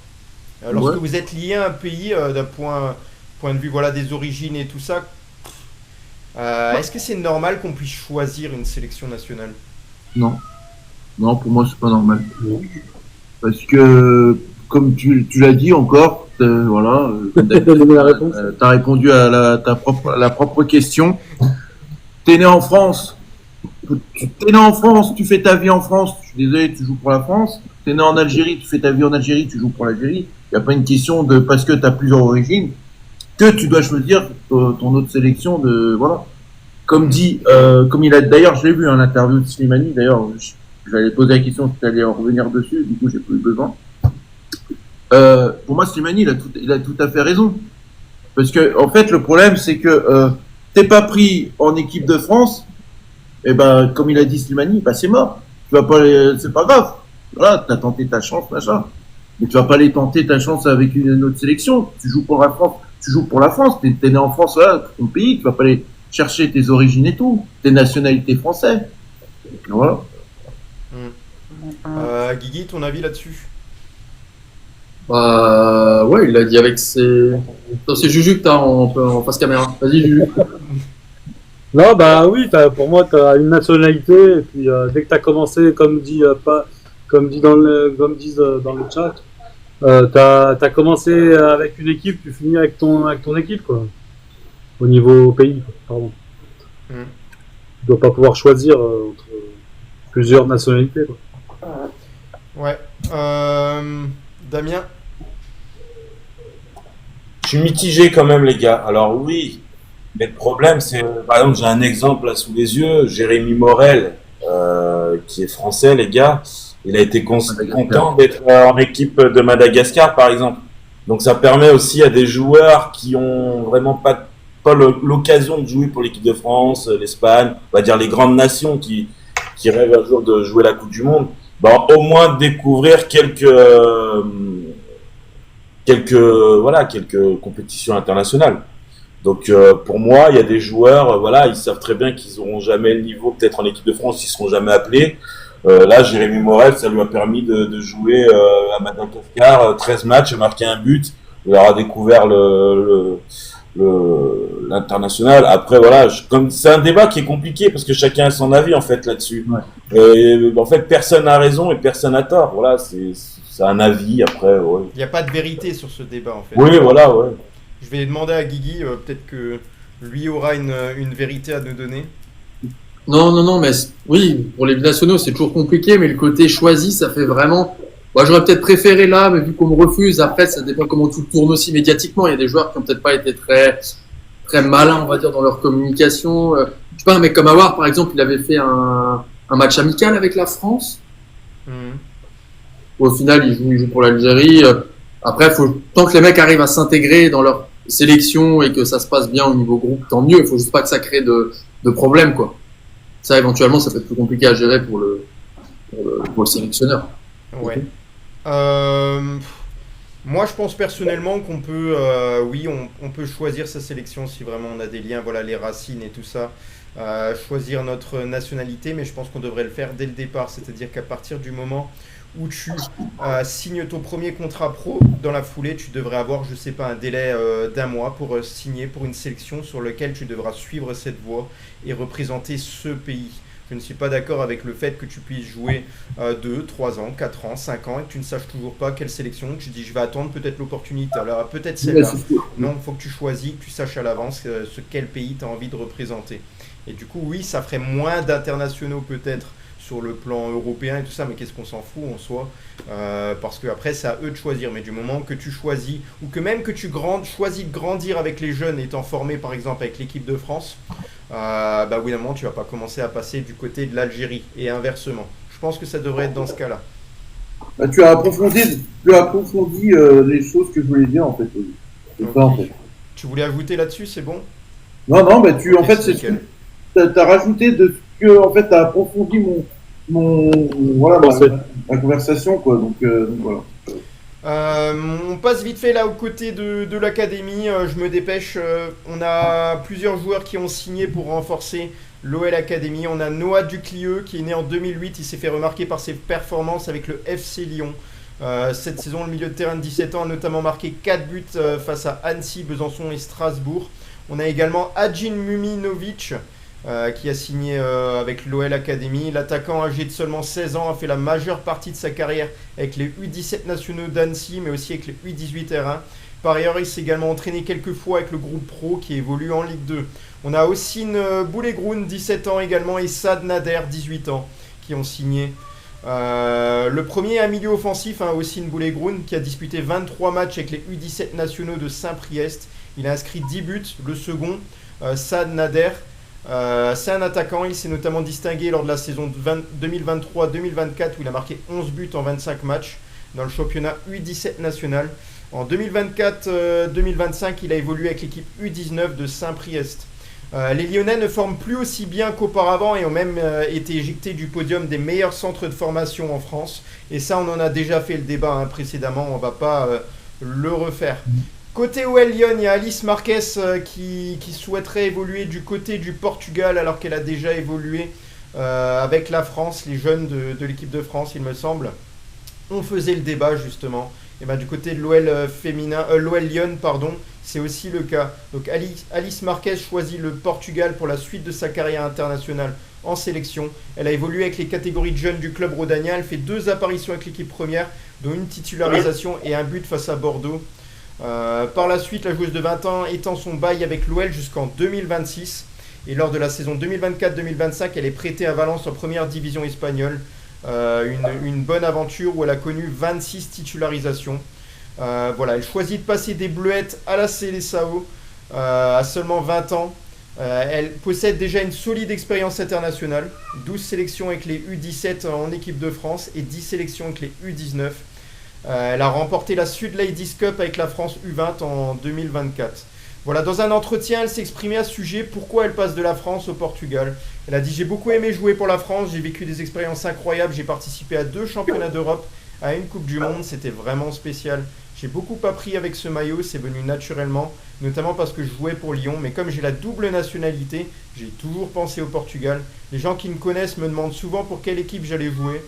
Lorsque vous êtes lié à un pays d'un point de vue des origines et tout ça, est-ce que c'est normal qu'on puisse choisir une sélection nationale? Non. Non, pour moi, c'est pas normal. Parce que, comme tu l'as dit encore, t'as répondu à la propre question. T'es né en France. Tu fais ta vie en France. Je suis désolé, tu joues pour la France. T'es né en Algérie, tu fais ta vie en Algérie, tu joues pour l'Algérie. Il n'y a pas une question de parce que t'as plusieurs origines que tu dois choisir ton autre sélection de voilà. Comme dit, comme il a d'ailleurs, je l'ai vu en interview de Slimani. D'ailleurs, j'allais poser la question si tu allais en revenir dessus. Du coup, j'ai pas eu besoin. Pour moi, Slimani, il a tout à fait raison. Parce que, en fait, le problème, c'est que t'es pas pris en équipe de France. Et ben, comme il a dit Slimani, c'est mort. Tu vas pas, c'est pas grave. Voilà, t'as tenté ta chance, machin. Mais tu vas pas aller tenter ta chance avec une autre sélection. Tu joues pour la France. T'es né en France, voilà, ton pays. Tu vas pas aller chercher tes origines et tout, tes nationalités françaises. Voilà. Guigui, ton avis là-dessus? Ouais, il l'a dit avec ses... C'est Juju que t'as en face caméra. Vas-y, Juju. Non, oui, pour moi, t'as une nationalité, et puis dès que t'as commencé, comme disent dans le chat, t'as commencé avec une équipe, tu finis avec ton équipe, quoi. Au niveau pays, pardon. Tu dois pas pouvoir choisir entre... plusieurs nationalités, quoi. Ouais. Damien? Je suis mitigé quand même, les gars. Alors oui, mais le problème, c'est, par exemple, j'ai un exemple là sous les yeux, Jérémy Morel, qui est français, les gars. Il a été content d'être en équipe de Madagascar, par exemple. Donc ça permet aussi à des joueurs qui ont vraiment pas l'occasion de jouer pour l'équipe de France, l'Espagne, on va dire les grandes nations qui rêvent un jour de jouer la Coupe du Monde, bah, au moins découvrir quelques compétitions internationales. Donc pour moi, il y a des joueurs, voilà, ils savent très bien qu'ils n'auront jamais le niveau, peut-être en équipe de France, ils seront jamais appelés. Là, Jérémy Morel, ça lui a permis de jouer à Madagascar 13 matchs, marquer un but. Il aura découvert l'international. Après, voilà, comme c'est un débat qui est compliqué parce que chacun a son avis en fait là-dessus. Ouais. En fait, personne n'a raison et personne n'a tort. Voilà, c'est un avis. Après, ouais. Il n'y a pas de vérité sur ce débat en fait. Oui, voilà, ouais. Je vais demander à Guigui, peut-être que lui aura une vérité à nous donner. Non, mais oui, pour les binationaux, c'est toujours compliqué, mais le côté choisi, ça fait vraiment. Moi, j'aurais peut-être préféré là, mais vu qu'on me refuse, après, ça dépend comment tout tourne aussi médiatiquement. Il y a des joueurs qui ont peut-être pas été très malins, on va dire, dans leur communication. Je sais pas, un mec comme Aouar, par exemple, il avait fait un match amical avec la France. Au final, il joue pour l'Algérie. Après, tant que les mecs arrivent à s'intégrer dans leur sélection et que ça se passe bien au niveau groupe, tant mieux. Il faut juste pas que ça crée de problèmes, quoi. Ça, éventuellement, ça peut être plus compliqué à gérer pour le sélectionneur. Ouais. Moi, je pense personnellement qu'on peut, oui, on peut choisir sa sélection si vraiment on a des liens, voilà, les racines et tout ça, choisir notre nationalité, mais je pense qu'on devrait le faire dès le départ, c'est-à-dire qu'à partir du moment où tu signes ton premier contrat pro, dans la foulée, tu devrais avoir, je sais pas, un délai d'1 mois pour signer pour une sélection sur laquelle tu devras suivre cette voie et représenter ce pays. Je ne suis pas d'accord avec le fait que tu puisses jouer 2, 3 ans, 4 ans, 5 ans et que tu ne saches toujours pas quelle sélection. Tu dis je vais attendre peut-être l'opportunité, alors peut-être celle-là. Non, il faut que tu choisis, que tu saches à l'avance quel pays tu as envie de représenter. Et du coup, oui, ça ferait moins d'internationaux peut-être sur le plan européen et tout ça, mais qu'est-ce qu'on s'en fout en soi, parce qu'après c'est à eux de choisir, mais du moment que tu choisis, ou que même que tu choisis de grandir avec les jeunes étant formé par exemple avec l'équipe de France, bah évidemment tu vas pas commencer à passer du côté de l'Algérie, et inversement. Je pense que ça devrait être dans ce cas-là. Bah, tu as approfondi les choses que je voulais dire en fait. C'est Okay. ça, en fait. Tu voulais ajouter là-dessus, c'est bon? Non, mais tu, en Ok, fait, c'est c'est nickel. t'as rajouté de ce que, en fait, t'as approfondi voilà, ma conversation, quoi. Donc voilà. On passe vite fait là aux côtés de l'académie, je me dépêche, on a plusieurs joueurs qui ont signé pour renforcer l'OL Academy. On a Noah Duclieux qui est né en 2008, il s'est fait remarquer par ses performances avec le FC Lyon. Cette saison, le milieu de terrain de 17 ans a notamment marqué 4 buts face à Annecy, Besançon et Strasbourg. On a également Adjin Muminovic qui a signé avec l'OL Academy. L'attaquant âgé de seulement 16 ans a fait la majeure partie de sa carrière avec les U17 nationaux d'Annecy, mais aussi avec les U18 R1. Par ailleurs, il s'est également entraîné quelques fois avec le groupe pro qui évolue en Ligue 2. On a Ossine Boulegroun, 17 ans également, et Saad Nader, 18 ans, qui ont signé. Le premier est un milieu offensif, Ossine Boulegroun, qui a disputé 23 matchs avec les U17 nationaux de Saint-Priest. Il a inscrit 10 buts. Le second, Saad Nader, c'est un attaquant. Il s'est notamment distingué lors de la saison 2023-2024 où il a marqué 11 buts en 25 matchs dans le championnat U17 national. En 2024-2025, il a évolué avec l'équipe U19 de Saint-Priest. Les Lyonnais ne forment plus aussi bien qu'auparavant et ont même été éjectés du podium des meilleurs centres de formation en France. Et ça, on en a déjà fait le débat précédemment, on ne va pas le refaire. Côté OL Lyon, il y a Alice Marquez qui souhaiterait évoluer du côté du Portugal alors qu'elle a déjà évolué avec la France, les jeunes de l'équipe de France, il me semble. On faisait le débat justement. Et du côté de l'OL l'OL Lyon, c'est aussi le cas. Donc Alice Marquez choisit le Portugal pour la suite de sa carrière internationale en sélection. Elle a évolué avec les catégories de jeunes du club rhodanien. Elle fait 2 apparitions avec l'équipe première, dont une titularisation et un but face à Bordeaux. Par la suite, la joueuse de 20 ans étend son bail avec l'OL jusqu'en 2026. Et lors de la saison 2024-2025, elle est prêtée à Valence en première division espagnole. Une bonne aventure où elle a connu 26 titularisations. Voilà, elle choisit de passer des Bleuettes à la Seleção à seulement 20 ans. Elle possède déjà une solide expérience internationale, 12 sélections avec les U17 en équipe de France et 10 sélections avec les U19. Elle a remporté la Sud Ladies Cup avec la France U20 en 2024. Voilà, dans un entretien, elle s'est exprimée à ce sujet, pourquoi elle passe de la France au Portugal. Elle a dit « J'ai beaucoup aimé jouer pour la France, j'ai vécu des expériences incroyables, j'ai participé à 2 championnats d'Europe, à une Coupe du Monde, c'était vraiment spécial. J'ai beaucoup appris avec ce maillot, c'est venu naturellement, notamment parce que je jouais pour Lyon, mais comme j'ai la double nationalité, j'ai toujours pensé au Portugal. Les gens qui me connaissent me demandent souvent pour quelle équipe j'allais jouer.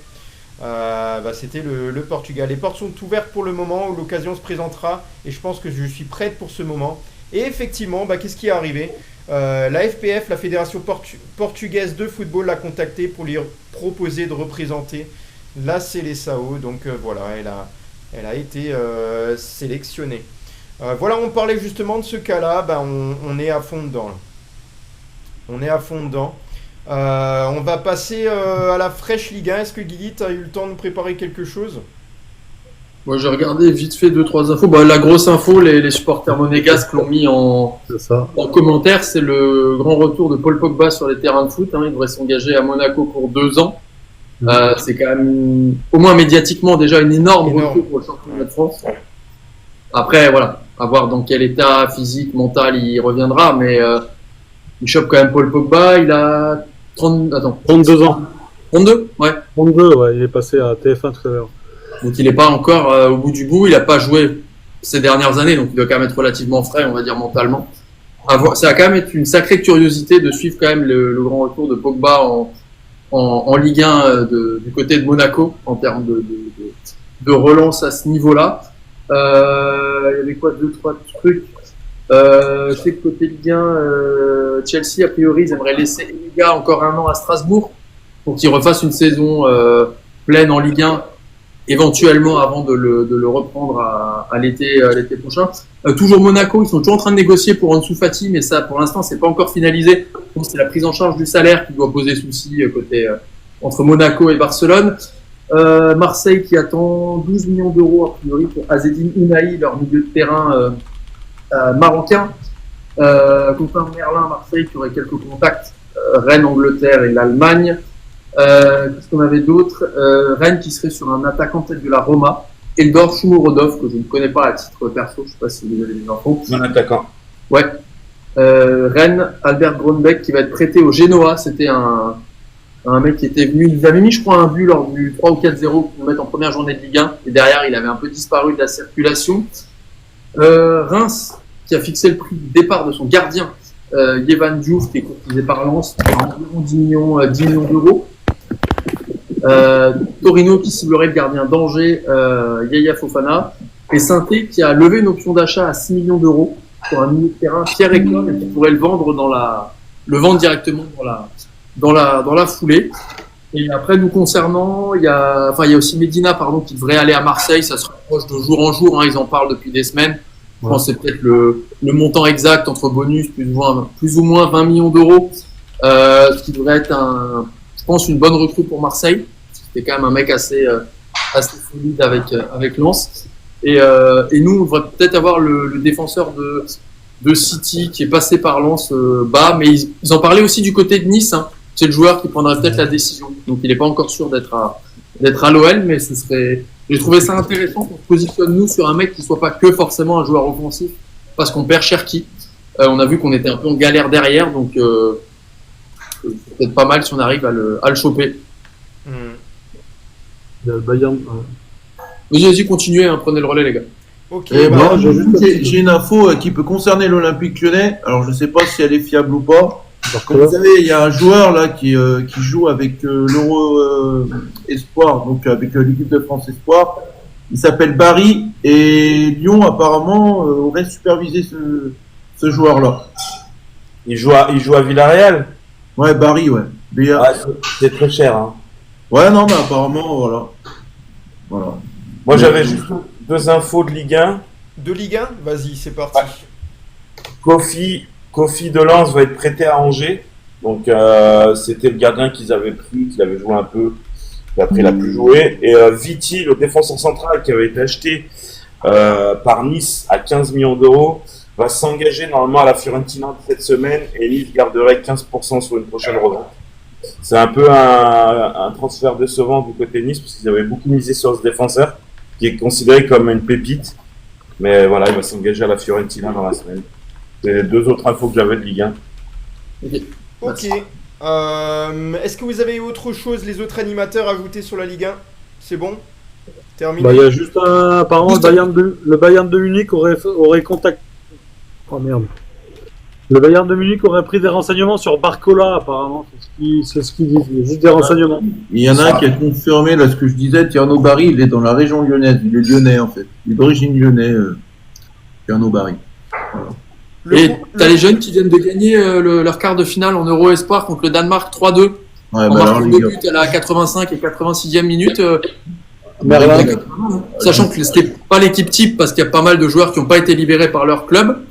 C'était le Portugal. Les portes sont ouvertes pour le moment où l'occasion se présentera et je pense que je suis prête pour ce moment. Et effectivement, qu'est-ce qui est arrivé ? La FPF, la Fédération Portugaise de Football, l'a contacté pour lui proposer de représenter la Seleção. Donc voilà, elle a été sélectionnée. Voilà, on parlait justement de ce cas-là. On est à fond dedans. Là. On est à fond dedans. On va passer à la fraîche Ligue 1. Est-ce que Guigui, tu as eu le temps de nous préparer quelque chose ? Moi, j'ai regardé vite fait 2-3 infos. La grosse info, les supporters monégasques l'ont mis en commentaire. C'est le grand retour de Paul Pogba sur les terrains de foot. Il devrait s'engager à Monaco pour 2 ans. C'est quand même, au moins médiatiquement, déjà une énorme retour pour le championnat de France. Après, voilà, à voir dans quel état physique, mental il reviendra. Mais il chope quand même Paul Pogba. Il a 32 ans. 32 ? Ouais. 32, ouais. Il est passé à TF1 tout à l'heure. Donc il n'est pas encore au bout du bout, il n'a pas joué ces dernières années, donc il doit quand même être relativement frais, on va dire mentalement. Ça va quand même être une sacrée curiosité de suivre quand même le grand retour de Pogba en Ligue 1 du côté de Monaco, en termes de relance à ce niveau-là. Il y avait quoi, 2-3 trucs. Je sais que côté Ligue 1, Chelsea, a priori, ils aimeraient laisser Eliga encore 1 an à Strasbourg pour qu'il refasse une saison pleine en Ligue 1. Éventuellement avant de le reprendre à l'été prochain. Toujours Monaco, ils sont toujours en train de négocier pour Ansu Fati, mais ça pour l'instant c'est pas encore finalisé. Donc c'est la prise en charge du salaire qui doit poser souci côté entre Monaco et Barcelone. Marseille qui attend 12 millions d'euros a priori pour Azzedine Ounahi, leur milieu de terrain marocain. Quentin Merlin, Marseille qui aurait quelques contacts. Rennes, Angleterre et l'Allemagne. Qu'est-ce qu'on avait d'autre? Rennes qui serait sur un attaquant peut-être de la Roma. Eldor Shomurodov, que je ne connais pas à titre perso, je ne sais pas si vous avez des infos. Un attaquant. Ouais. Rennes, Albert Grönbeck qui va être prêté au Genoa. C'était un mec qui était venu, il avait mis je crois un but lors du 3 ou 4-0 pour nous mettre en première journée de Ligue 1. Et derrière il avait un peu disparu de la circulation. Reims qui a fixé le prix de départ de son gardien, Yevan Diouf, qui est courtisé par Lens, à environ 10 millions d'euros. Torino qui ciblerait le gardien d'Angers, Yaya Fofana, et Saint-Étienne qui a levé une option d'achat à 6 millions d'euros pour un milieu de terrain, Pierre Eclon, et qui pourrait le vendre directement dans la foulée. Et après, nous concernant, il y a aussi Medina, qui devrait aller à Marseille. Ça se rapproche de jour en jour, hein, ils en parlent depuis des semaines. Je pense que c'est peut-être le montant exact entre bonus plus ou moins 20 millions d'euros, ce qui devrait être je pense une bonne recrue pour Marseille. C'était quand même un mec assez solide avec Lens. Et nous, on devrait peut-être avoir le défenseur de City qui est passé par Lens bas, mais ils en parlaient aussi du côté de Nice. Hein. C'est le joueur qui prendra peut-être la décision. Donc il n'est pas encore sûr d'être à l'OL, mais j'ai trouvé ça intéressant qu'on se positionne nous sur un mec qui soit pas que forcément un joueur offensif, parce qu'on perd Cherki. On a vu qu'on était un peu en galère derrière, donc c'est peut-être pas mal si on arrive à le choper. Il y a le Bayern. Vas-y, continuez, hein, prenez le relais, les gars. Ok. J'ai une info qui peut concerner l'Olympique Lyonnais. Alors, je ne sais pas si elle est fiable ou pas. Comme vous savez, il y a un joueur là qui joue avec l'Euro Espoir, donc avec l'équipe de France Espoir. Il s'appelle Barry et Lyon apparemment aurait supervisé ce joueur-là. Il joue à Villarreal. Ouais, Barry, ouais. C'est très cher. Hein. Ouais, non, mais apparemment, voilà. Moi, j'avais juste 2 infos de Ligue 1. De Ligue 1 ? Vas-y, c'est parti. Ouais. Kofi Kofi de Lens va être prêté à Angers. Donc c'était le gardien qu'ils avaient pris, qu'il avait joué un peu, et après il a plus joué. Et Viti, le défenseur central qui avait été acheté par Nice à 15 millions d'euros, va s'engager normalement à la Fiorentina cette semaine et Nice garderait 15% sur une prochaine revente. C'est un peu un transfert décevant du côté Nice parce qu'ils avaient beaucoup misé sur ce défenseur qui est considéré comme une pépite. Mais voilà, il va s'engager à la Fiorentina dans la semaine. C'est les deux autres infos que j'avais de Ligue 1. Ok. Est-ce que vous avez autre chose, les autres animateurs, à ajouter sur la Ligue 1? C'est bon? Terminé. Bah, il y a juste apparemment le Bayern de Munich aurait contacté. Oh merde. Le Bayern de Munich aurait pris des renseignements sur Barcola, apparemment. C'est ce qu'ils disent. Il y a juste des renseignements. Il y en a un qui a confirmé là ce que je disais. Tierno Barry, il est dans la région lyonnaise. Il est lyonnais en fait. Il est d'origine lyonnais. Tierno Barry. Et t'as les jeunes qui viennent de gagner leur quart de finale en Euro Espoir contre le Danemark 3-2. Ouais, En marquant deux buts à la 85 et 86e minute. Merlin. Sachant que c'était pas l'équipe type parce qu'il y a pas mal de joueurs qui n'ont pas été libérés par leur club.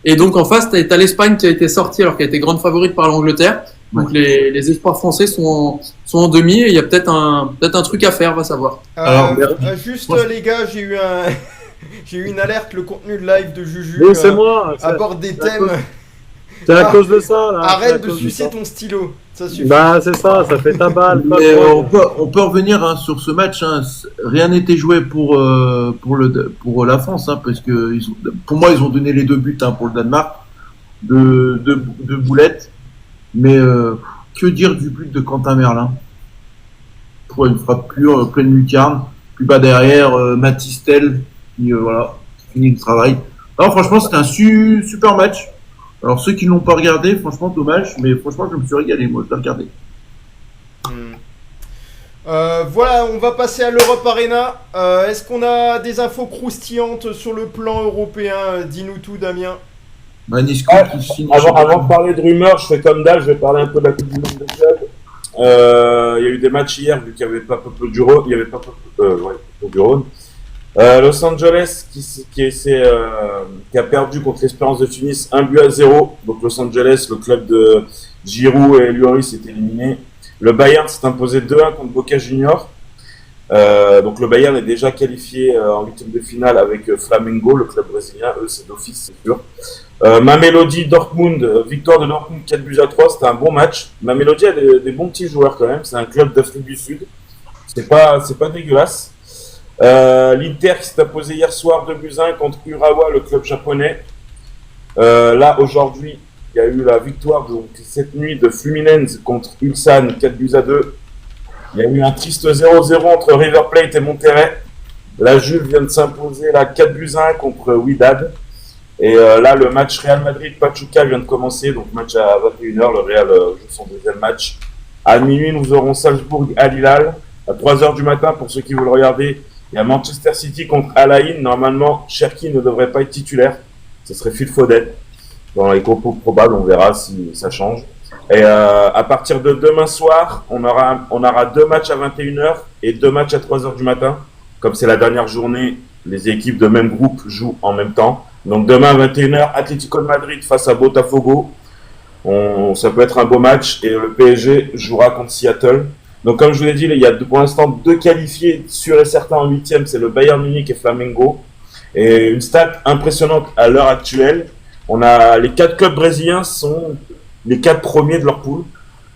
Et donc en face, t'as l'Espagne qui a été sortie alors qu'elle était grande favorite par l'Angleterre. Donc les espoirs français sont en demi et il y a peut-être un truc à faire, va savoir. Juste les gars, j'ai eu j'ai eu une alerte, le contenu de live de Juju Oui, c'est moi. aborde des thèmes. C'est à cause de ça, là. Arrête de sucer ton stylo, ça suffit. Bah, c'est ça fait ta balle. Mais on peut revenir sur ce match. Rien n'était joué pour la France, parce que pour moi ils ont donné les 2 buts pour le Danemark, de boulettes. Mais que dire du but de Quentin Merlin? Pour une frappe pure, pleine lucarne, plus bas derrière, Matistel qui finit le travail. Alors franchement c'était un super match. Alors ceux qui ne l'ont pas regardé, franchement dommage, mais franchement je me suis régalé, moi je l'ai regardé. Voilà, on va passer à l'Europe Arena. Est-ce qu'on a des infos croustillantes sur le plan européen? Dis-nous tout, Damien. Avant de parler de rumeurs, je fais comme d'hab, je vais parler un peu de la Coupe du Monde des clubs. Il y a eu des matchs hier, vu qu'il n'y avait pas Peuple du Rhône. Los Angeles qui a perdu contre l'Espérance de Tunis 1-0. Donc Los Angeles, le club de Giroud et Lloris est éliminé. Le Bayern s'est imposé 2-1 contre Boca Juniors. Donc le Bayern est déjà qualifié en 8e de finale avec Flamengo, le club brésilien. Eux, c'est d'office, c'est sûr. Mamelodi Dortmund, victoire de Dortmund 4-3, c'était un bon match. Mamelodi a des bons petits joueurs quand même, c'est un club d'Afrique du Sud. C'est pas dégueulasse. L'Inter qui s'est imposé hier soir 2-1 contre Urawa, le club japonais. Là aujourd'hui, il y a eu la victoire donc, cette nuit de Fluminense contre Ulsan 4-2. Il y a eu un triste 0-0 entre River Plate et Monterrey. La Juve vient de s'imposer là 4-1 contre Wydad. Et là, le match Real Madrid-Pachuca vient de commencer, donc match à 21h. Le Real joue son deuxième match. À minuit, nous aurons Salzbourg Al Hilal. À 3h du matin, pour ceux qui veulent regarder, il y a Manchester City contre Al Ain. Normalement, Cherki ne devrait pas être titulaire. Ce serait Phil Foden. Dans les compos probables, on verra si ça change. Et à partir de demain soir, on aura 2 matchs à 21h et 2 matchs à 3h du matin. Comme c'est la dernière journée, les équipes de même groupe jouent en même temps. Donc demain à 21h, Atlético de Madrid face à Botafogo. Ça peut être un beau match. Et le PSG jouera contre Seattle. Donc comme je vous l'ai dit, il y a pour l'instant 2 qualifiés sûrs et certains en 8e. C'est le Bayern Munich et Flamengo. Et une stat impressionnante à l'heure actuelle. On a les 4 clubs brésiliens sont les 4 premiers de leur poule.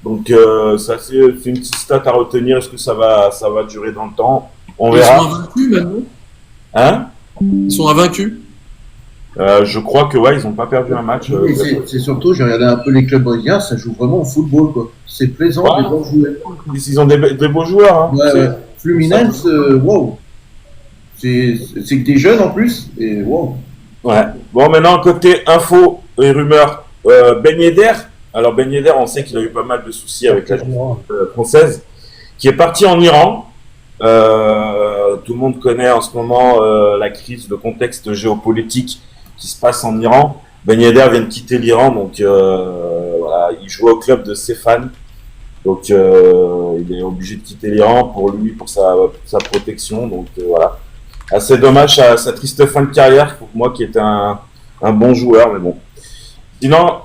Donc ça c'est une petite stat à retenir. Est-ce que ça va durer dans le temps? On verra. Ils sont invaincus maintenant. Hein? Ils sont invaincus. Je crois que ils ont pas perdu un match. C'est surtout, j'ai regardé un peu les clubs brésiliens, ça joue vraiment au football, quoi. C'est plaisant, des bons joueurs. Ils ont des beaux joueurs. Hein. Ouais. Fluminense, wow. C'est que des jeunes en plus, et wow. Ouais. Bon, maintenant côté info et rumeurs, Ben Yedder. Alors Ben Yedder, on sait qu'il a eu pas mal de soucis avec la française, qui est parti en Iran. Tout le monde connaît en ce moment la crise, le contexte géopolitique qui se passe en Iran. Ben Yedder vient de quitter l'Iran, donc voilà, il joue au club de Cefane. Donc il est obligé de quitter l'Iran pour sa protection. Donc voilà. Assez dommage à sa triste fin de carrière pour moi qui était un bon joueur, mais bon. Sinon,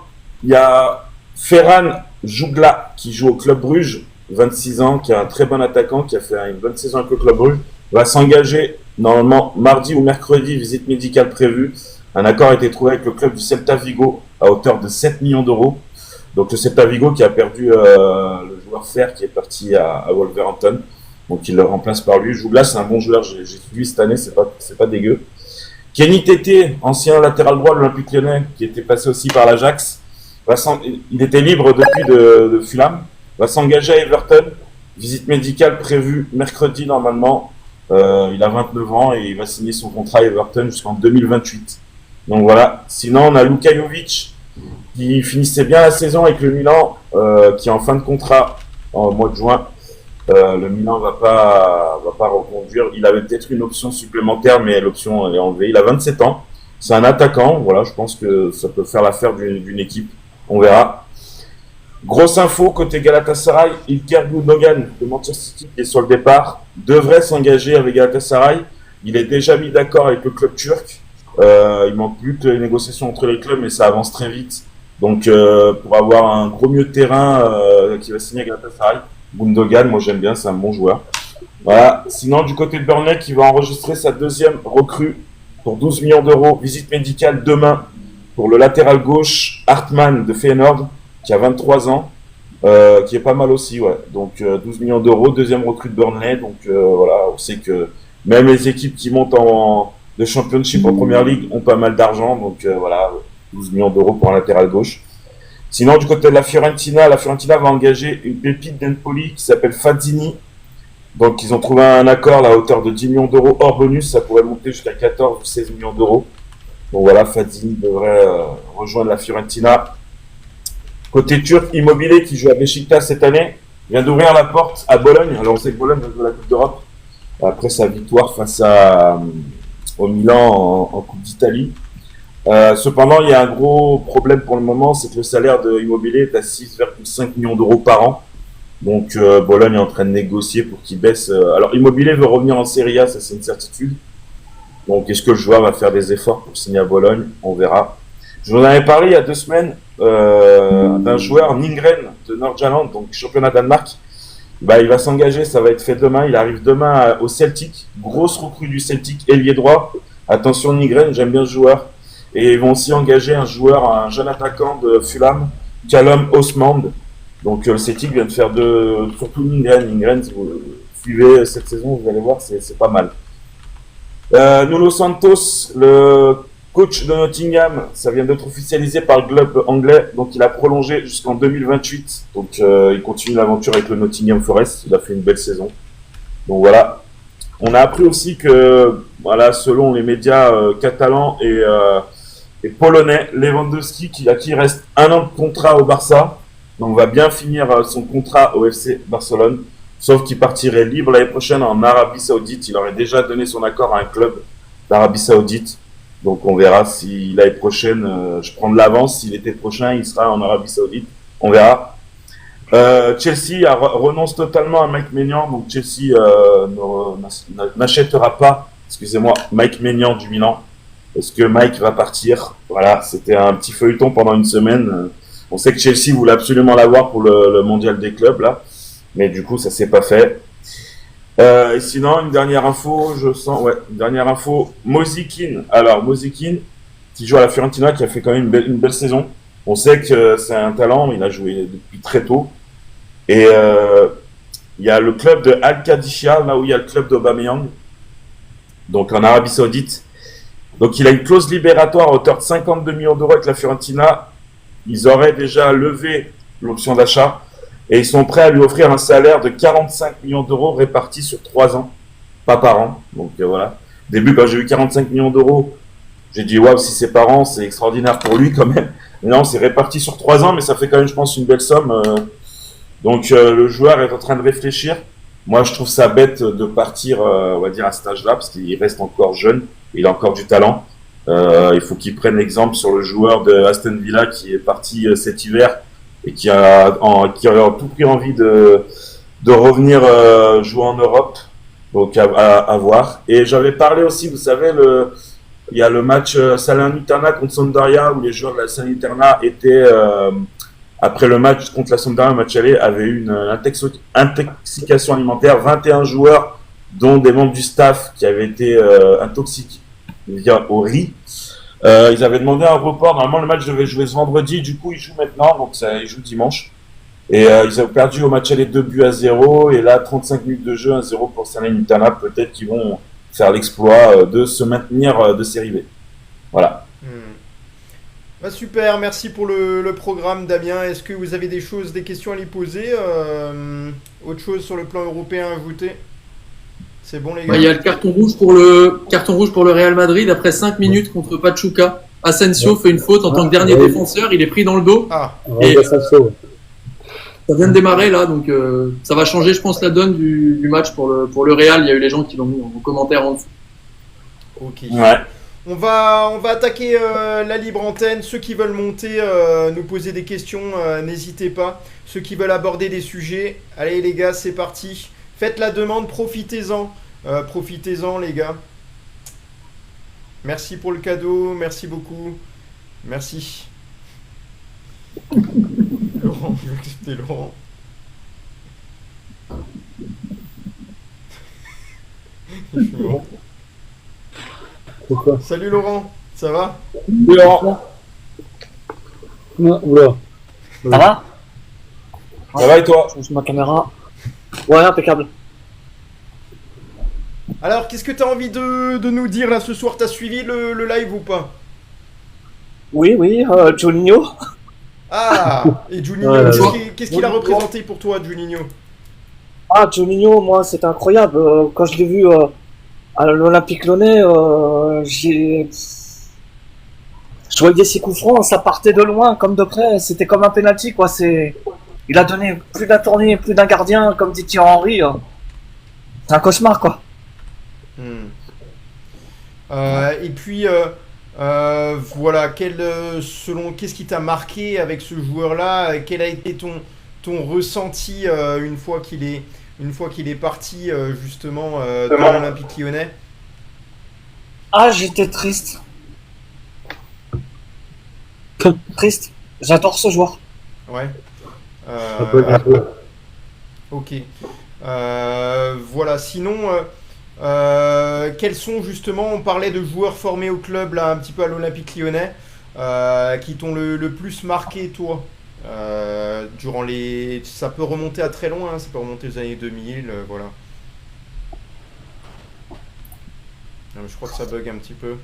il y a Ferran Jougla qui joue au Club Bruges, 26 ans, qui est un très bon attaquant, qui a fait une bonne saison avec le Club Bruges, va s'engager normalement mardi ou mercredi, visite médicale prévue. Un accord a été trouvé avec le club du Celta Vigo à hauteur de 7 millions d'euros. Donc le Celta Vigo qui a perdu le joueur Fer qui est parti à Wolverhampton. Donc il le remplace par lui. Jougla, c'est un bon joueur, j'ai suivi cette année, c'est pas dégueu. Kenny Tété, ancien latéral droit de l'Olympique Lyonnais, qui était passé aussi par l'Ajax, il était libre depuis de Fulham, va s'engager à Everton. Visite médicale prévue mercredi normalement. Il a 29 ans et il va signer son contrat à Everton jusqu'en 2028. Donc voilà. Sinon, on a Luka Jovic qui finissait bien la saison avec le Milan, qui est en fin de contrat en mois de juin. Le Milan va pas reconduire. Il avait peut-être une option supplémentaire, mais l'option est enlevée. Il a 27 ans. C'est un attaquant. Voilà, je pense que ça peut faire l'affaire d'une équipe. On verra. Grosse info côté Galatasaray. Ilker Gundogan de Manchester City qui est sur le départ devrait s'engager avec Galatasaray. Il est déjà mis d'accord avec le club turc. Il manque plus que les négociations entre les clubs, mais ça avance très vite. Donc, pour avoir un gros milieu de terrain qui va signer avec Galatasaray, Gundogan, moi j'aime bien, c'est un bon joueur. Voilà. Sinon, du côté de Burnley, qui va enregistrer sa deuxième recrue pour 12 millions d'euros, visite médicale demain pour le latéral gauche Hartmann de Feyenoord, qui a 23 ans, qui est pas mal aussi, ouais. Donc 12 millions d'euros, deuxième recrue de Burnley. Donc voilà, on sait que même les équipes qui montent de Championship en Première Ligue ont pas mal d'argent. Donc voilà, 12 millions d'euros pour un latéral gauche. Sinon, du côté de la Fiorentina va engager une pépite d'Empoli qui s'appelle Fazzini. Donc ils ont trouvé un accord à hauteur de 10 millions d'euros hors bonus, ça pourrait monter jusqu'à 14 ou 16 millions d'euros. Donc voilà, Fazzini devrait rejoindre la Fiorentina. Côté turc, Immobilier qui joue à Beşiktaş cette année, vient d'ouvrir la porte à Bologne. Alors on sait que Bologne va jouer la Coupe d'Europe après sa victoire face au Milan en Coupe d'Italie. Cependant, il y a un gros problème pour le moment, c'est que le salaire de Immobilier est à 6,5 millions d'euros par an. Donc Bologne est en train de négocier pour qu'il baisse. Alors Immobilier veut revenir en Serie A, ça c'est une certitude. Donc est-ce que le joueur va faire des efforts pour signer à Bologne? On verra. Je vous en avais parlé il y a 2 semaines d'un joueur, Ningren, de Nordjylland, donc championnat Danemark. Il va s'engager, ça va être fait demain. Il arrive demain au Celtic, grosse recrue du Celtic, ailier droit. Attention Ningren, j'aime bien ce joueur. Et ils vont aussi engager un jeune attaquant de Fulham, Callum Osmond. Donc le Celtic vient de faire surtout Ningren. Ningren, si vous suivez cette saison, vous allez voir, c'est pas mal. Nuno Santos, le coach de Nottingham, ça vient d'être officialisé par le club anglais, donc il a prolongé jusqu'en 2028. Donc il continue l'aventure avec le Nottingham Forest, il a fait une belle saison. Donc voilà. On a appris aussi que, voilà, selon les médias catalans et polonais, Lewandowski, à qui il reste 1 an de contrat au Barça, donc va bien finir son contrat au FC Barcelone, sauf qu'il partirait libre l'année prochaine en Arabie Saoudite. Il aurait déjà donné son accord à un club d'Arabie Saoudite. Donc on verra si l'année prochaine, je prends de l'avance, si l'été prochain il sera en Arabie Saoudite, on verra. Chelsea renonce totalement à Mike Maignan, donc Chelsea n'achètera pas, Mike Maignan du Milan. Est-ce que Mike va partir? Voilà, c'était un petit feuilleton pendant une semaine. On sait que Chelsea voulait absolument l'avoir pour le mondial des clubs là, mais du coup ça s'est pas fait. Et sinon, une dernière info, Mozikin. Alors, Mozikin, qui joue à la Fiorentina, qui a fait quand même une belle saison. On sait que c'est un talent, il a joué depuis très tôt. Et il y a le club de Al-Qadisiyah, là où il y a le club d'Aubameyang, donc en Arabie Saoudite. Donc il a une clause libératoire à hauteur de 52 millions d'euros avec la Fiorentina. Ils auraient déjà levé l'option d'achat. Et ils sont prêts à lui offrir un salaire de 45 millions d'euros répartis sur 3 ans, pas par an. Donc voilà. Au début, quand j'ai eu 45 millions d'euros, j'ai dit waouh, si c'est par an, c'est extraordinaire pour lui quand même. Mais non, c'est réparti sur 3 ans, mais ça fait quand même, je pense, une belle somme. Donc le joueur est en train de réfléchir. Moi, je trouve ça bête de partir, on va dire, à cet âge-là, parce qu'il reste encore jeune, il a encore du talent. Il faut qu'il prenne l'exemple sur le joueur de Aston Villa qui est parti cet hiver et qui a tout pris envie de revenir jouer en Europe. Donc à voir. Et j'avais parlé aussi, vous savez, Il y a le match Salernitana contre Sampdoria où les joueurs de la Salernitana étaient, après le match contre la Sampdoria, le match aller, avaient eu une intoxication alimentaire. 21 joueurs, dont des membres du staff qui avaient été intoxiqués au riz. Ils avaient demandé un report. Normalement, le match devait jouer ce vendredi. Du coup, ils jouent maintenant. Donc, ils jouent dimanche. Et ils ont perdu au match aller 2-0. Et là, 35 minutes de jeu, 1-0 pour Salernitana. Peut-être qu'ils vont faire l'exploit de se maintenir de série B. Voilà. Bah super, merci pour le programme, Damien. Est-ce que vous avez des questions à lui poser autre chose sur le plan européen à ajouter? C'est bon, les gars? Il y a le carton rouge pour le Real Madrid après 5 minutes contre Pachuca. Asensio fait une faute en tant que dernier défenseur, il est pris dans le dos. Et ça vient de démarrer là, donc ça va changer, je pense, la donne du match pour le Real. Il y a eu les gens qui l'ont mis en commentaire en dessous. Ok. Ouais. On va attaquer la libre antenne. Ceux qui veulent monter, nous poser des questions, n'hésitez pas. Ceux qui veulent aborder des sujets, allez les gars, c'est parti. Faites la demande, profitez-en. Profitez-en, les gars. Merci pour le cadeau, merci beaucoup. Merci. Laurent, je vais accepter Laurent. Je suis mort. Pourquoi? Salut Laurent, ça va? Oula. Ça va? Ça va et toi? Je ma caméra. Ouais, impeccable. Alors, qu'est-ce que tu as envie de nous dire là ce soir? T'as suivi le live ou pas? Oui, Juninho. Ah, et Juninho, qu'est-ce qu'il a représenté pour toi, Juninho? Ah, Juninho, moi, c'est incroyable. Quand je l'ai vu à l'Olympique Lyonnais, je voyais ses coups francs, ça partait de loin, comme de près. C'était comme un penalty, quoi. Il a donné plus d'un tournier, plus d'un gardien, comme dit Thierry Henry. C'est un cauchemar, quoi. Et puis, voilà, qu'est-ce qui t'a marqué avec ce joueur-là? Quel a été ton ressenti une fois qu'il est parti justement de l'Olympique Lyonnais? Ah, j'étais triste. Triste. J'adore ce joueur. Ouais. Un peu. Ok. Voilà, sinon, quels sont justement, on parlait de joueurs formés au club, là, un petit peu à l'Olympique Lyonnais, qui t'ont le plus marqué, toi, durant ça peut remonter à très loin, hein, ça peut remonter aux années 2000, voilà. Je crois que ça bug un petit peu.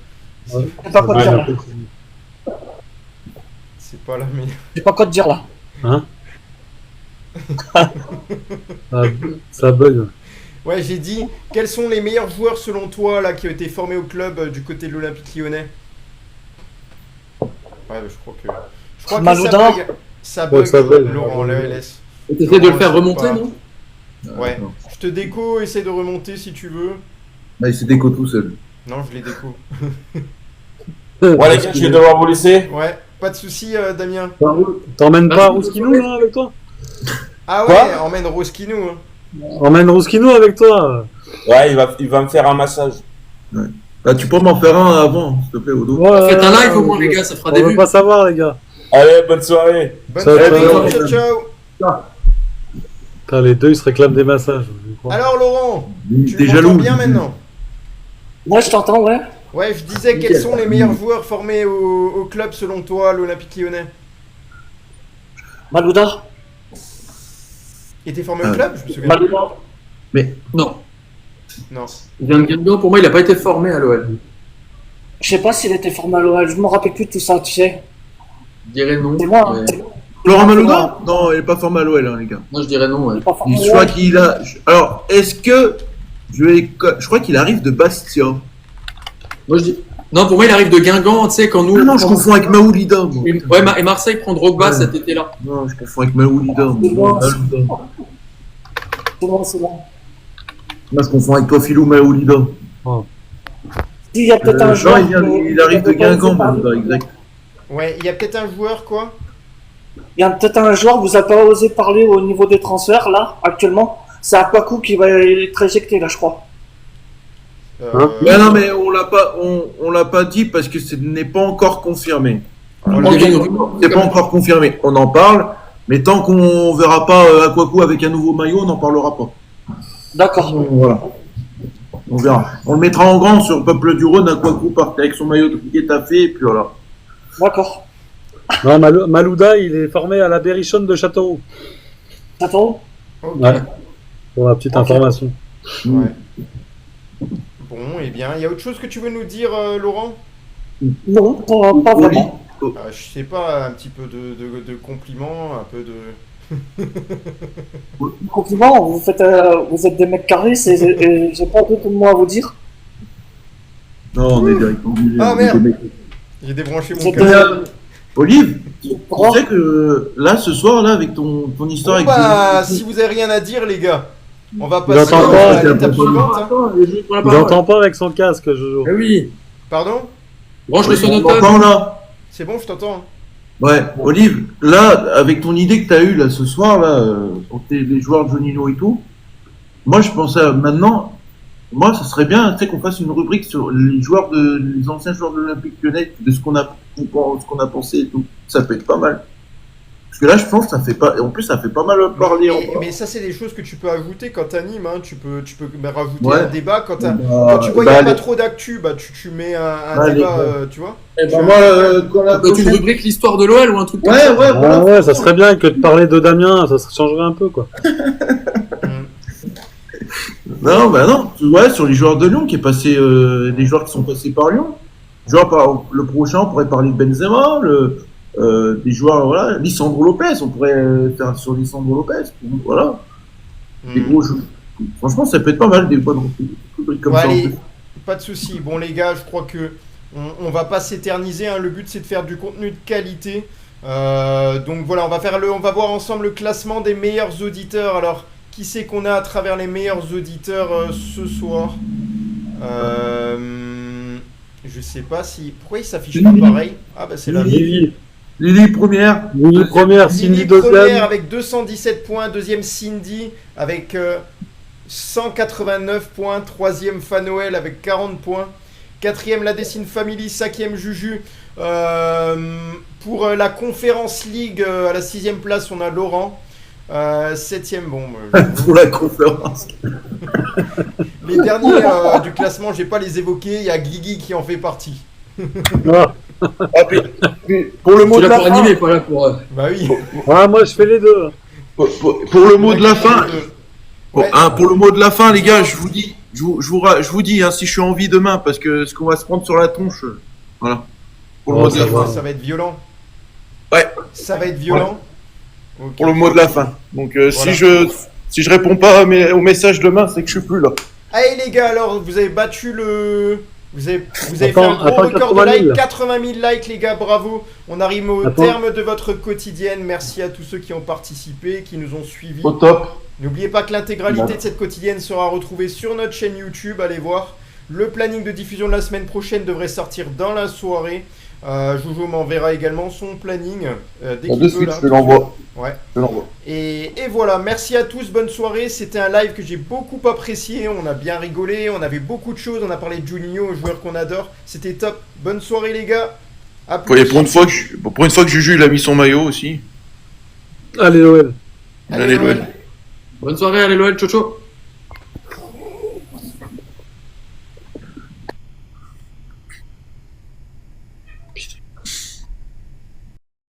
Ouais. C'est pas quoi te dire là. C'est pas la meilleure. J'ai pas quoi te dire là. Hein? Ça bug. Ouais, j'ai dit, quels sont les meilleurs joueurs selon toi là qui ont été formés au club du côté de l'Olympique Lyonnais? Ouais, je crois que Malouda. ça bug, Ça bug. Laurent, laisse. T'essaies de le faire remonter, non? Ouais, je te déco, essaie de remonter si tu veux. Là, il s'est déco tout seul. Non, je l'ai déco. Ouais, les gars, je vais devoir vous laisser. Ouais, pas de soucis, Damien. T'emmènes pas Rouskino là avec toi? Ah Quoi? ouais, emmène Roskino. Hein. Emmène Rouskino avec toi. Ouais, il va me faire un massage. Bah, tu peux m'en faire un avant, s'il te plaît, au dos. Ouais, Faites un live au moins, les gars, ça fera des On veut vues. pas savoir, les gars. Allez, bonne soirée. Bonne Ciao, soirée, ciao. ciao. Putain, les deux ils se réclament des massages. je crois. Alors Laurent, tu T'es m'entends jaloux. bien maintenant? Ouais, je t'entends, ouais. Ouais, je disais quels sont les meilleurs joueurs formés au club selon toi, l'Olympique Lyonnais? Malouda. Il était formé au club? Je me souviens. Malouda. Non. Non. Il vient de Guingamp, pour moi, il a pas été formé à l'OL. Je sais pas s'il était formé à l'OL, je me rappelle plus de tout ça, tu sais. Je dirais non. C'est moi. Ouais. Laurent Malouda? Non, il est pas formé à l'OL, hein, les gars. Moi, je dirais non, ouais. Il est pas formé Je à crois l'OL. qu'il a. Alors, est-ce que. Je crois qu'il arrive de Bastia. Moi, je dis. Non, pour moi, il arrive de Guingamp, tu sais, quand nous. Ah non, je confonds avec Maoulida. Moi. Ouais, et Marseille prend Drogba Ouais. cet été-là. Non, je confonds avec Maoulida. C'est bon. Malouda. C'est bon. Moi, je confonds avec Pofilou Maoulida. Si, il y a peut-être un Non, joueur. il arrive de Guingamp, Maoulida, exact. Ouais, il y a peut-être un joueur, quoi. Il y a peut-être un joueur, vous n'avez pas osé parler au niveau des transferts, là, actuellement. C'est Akwaku qui va être éjecté, là, je crois. Mais non, mais on l'a pas dit parce que ce n'est pas encore confirmé. voilà. C'est pas encore confirmé. On en parle, mais tant qu'on verra pas Akwaku avec un nouveau maillot, on n'en parlera pas. D'accord. Voilà. On verra. On le mettra en grand sur le Peuple du Rhône, Akwaku part avec son maillot de Getafe, et puis voilà. D'accord. Non, Malouda, il est formé à la Berrichonne de Châteauroux. Attends. Ok. Ouais. Pour la petite information. Ouais. Bon, eh bien, il y a autre chose que tu veux nous dire, Laurent? Non, pas vraiment. Je sais pas, un petit peu de compliments, un peu de... Compliment, vous êtes des mecs carrés, et j'ai pas d'autre mot à vous dire. Non, on est directement. Ah merde, j'ai débranché mon C'était, casque. Olive, tu sais que là, ce soir, là, avec ton histoire Bon, avec. bah, si vous avez rien à dire, les gars, on va Vous passer entendez pas, à l'étape suivante. Hein. Il n'entend pas avec son casque, Jojo. Eh oui. Pardon? Branche le sonophone. Attends, là. C'est bon, je t'entends. Hein. Ouais, Olive, là, avec ton idée que tu as eue là ce soir, là, pour les joueurs de Jonino et tout, moi je pensais maintenant, moi ça serait bien, tu sais, qu'on fasse une rubrique sur les anciens joueurs de l'Olympique Lyonnais, de ce qu'on a pensé et tout. Ça peut être pas mal. Parce que là, je pense que ça fait pas, en plus, ça fait pas mal parler. Mais ça, c'est des choses que tu peux ajouter quand t'animes. Hein. Tu peux rajouter Ouais. un débat quand, Bah, quand tu vois qu'il n'y a bah, pas trop d'actu. Bah, tu mets un Bah, débat, les- tu vois. Eh ben, moi, quand la Peut-être une prochaine- rubrique l'histoire de l'OL ou un truc comme Ouais, ça. ouais, voilà. Ah ouais, ça serait bien que de parler de Damien, ça changerait un peu, quoi. Non, bah non. Ouais, sur les joueurs de Lyon qui est passé, des joueurs qui sont passés par Lyon. Le prochain, on pourrait parler de Benzema, des joueurs, voilà, Lisandro Lopez, on pourrait faire sur Lisandro Lopez, voilà, des gros jeux. Franchement, ça peut être pas mal, des bonnes rubriques comme Ouais, ça. En allez, plus. pas de souci. Bon, les gars, je crois que on va pas s'éterniser. Hein. Le but, c'est de faire du contenu de qualité. Donc voilà, on va voir ensemble le classement des meilleurs auditeurs. Alors, qui c'est qu'on a à travers les meilleurs auditeurs ce soir? Je sais pas si. Pourquoi il s'affiche pas pareil? Ah bah c'est la Lily première. Lily première, Cindy Lily première deuxième. avec 217 points, deuxième Cindy avec 189 points, troisième Fanoël avec 40 points, quatrième La Dessine Family, cinquième Juju. Pour la Conférence League, à la 6ème place, on a Laurent. 7ème, bon. Pour la conférence. Les derniers du classement, je vais pas les évoquer. Il y a Guigui qui en fait partie. Ah. Ah, puis, pour le mot Tu de l'as la pour fin. animer, pas là pour. Bah oui. Ah, moi, je fais les deux. Pour le mot de la fin. Ouais. Pour le mot de la fin, les gars, je vous dis, je vous dis, hein, si je suis en vie demain, parce que ce qu'on va se prendre sur la tronche, voilà. Pour le Oh, mot de la fin. Ça va être violent. Ouais. Ça va être violent. Ok. Pour le mot de la fin. Donc, Voilà. si je réponds pas au message demain, c'est que je suis plus là. Allez les gars, alors vous avez battu le... Vous avez fait Attends, un gros record de 80 000. likes, 80 000 likes les gars, bravo. On arrive au Attends. terme de votre quotidienne. Merci à tous ceux qui ont participé, qui nous ont suivis. Au top. N'oubliez pas que l'intégralité de cette quotidienne sera retrouvée sur notre chaîne YouTube. Allez voir. Le planning de diffusion de la semaine prochaine devrait sortir dans la soirée. Jojo m'enverra également son planning dès qu'il De peut, suite, là. je te l'envoie. Ouais. Je te l'envoie. Et voilà, merci à tous, bonne soirée. C'était un live que j'ai beaucoup apprécié. On a bien rigolé, on avait beaucoup de choses. On a parlé de Juninho, un joueur qu'on adore. C'était top. Bonne soirée, les gars. À plus. Et pour une fois que Juju il a mis son maillot aussi. Allez, Noël. Allez, Allez, Noël. Noël. Bonne soirée, allez l'OL, ciao ciao.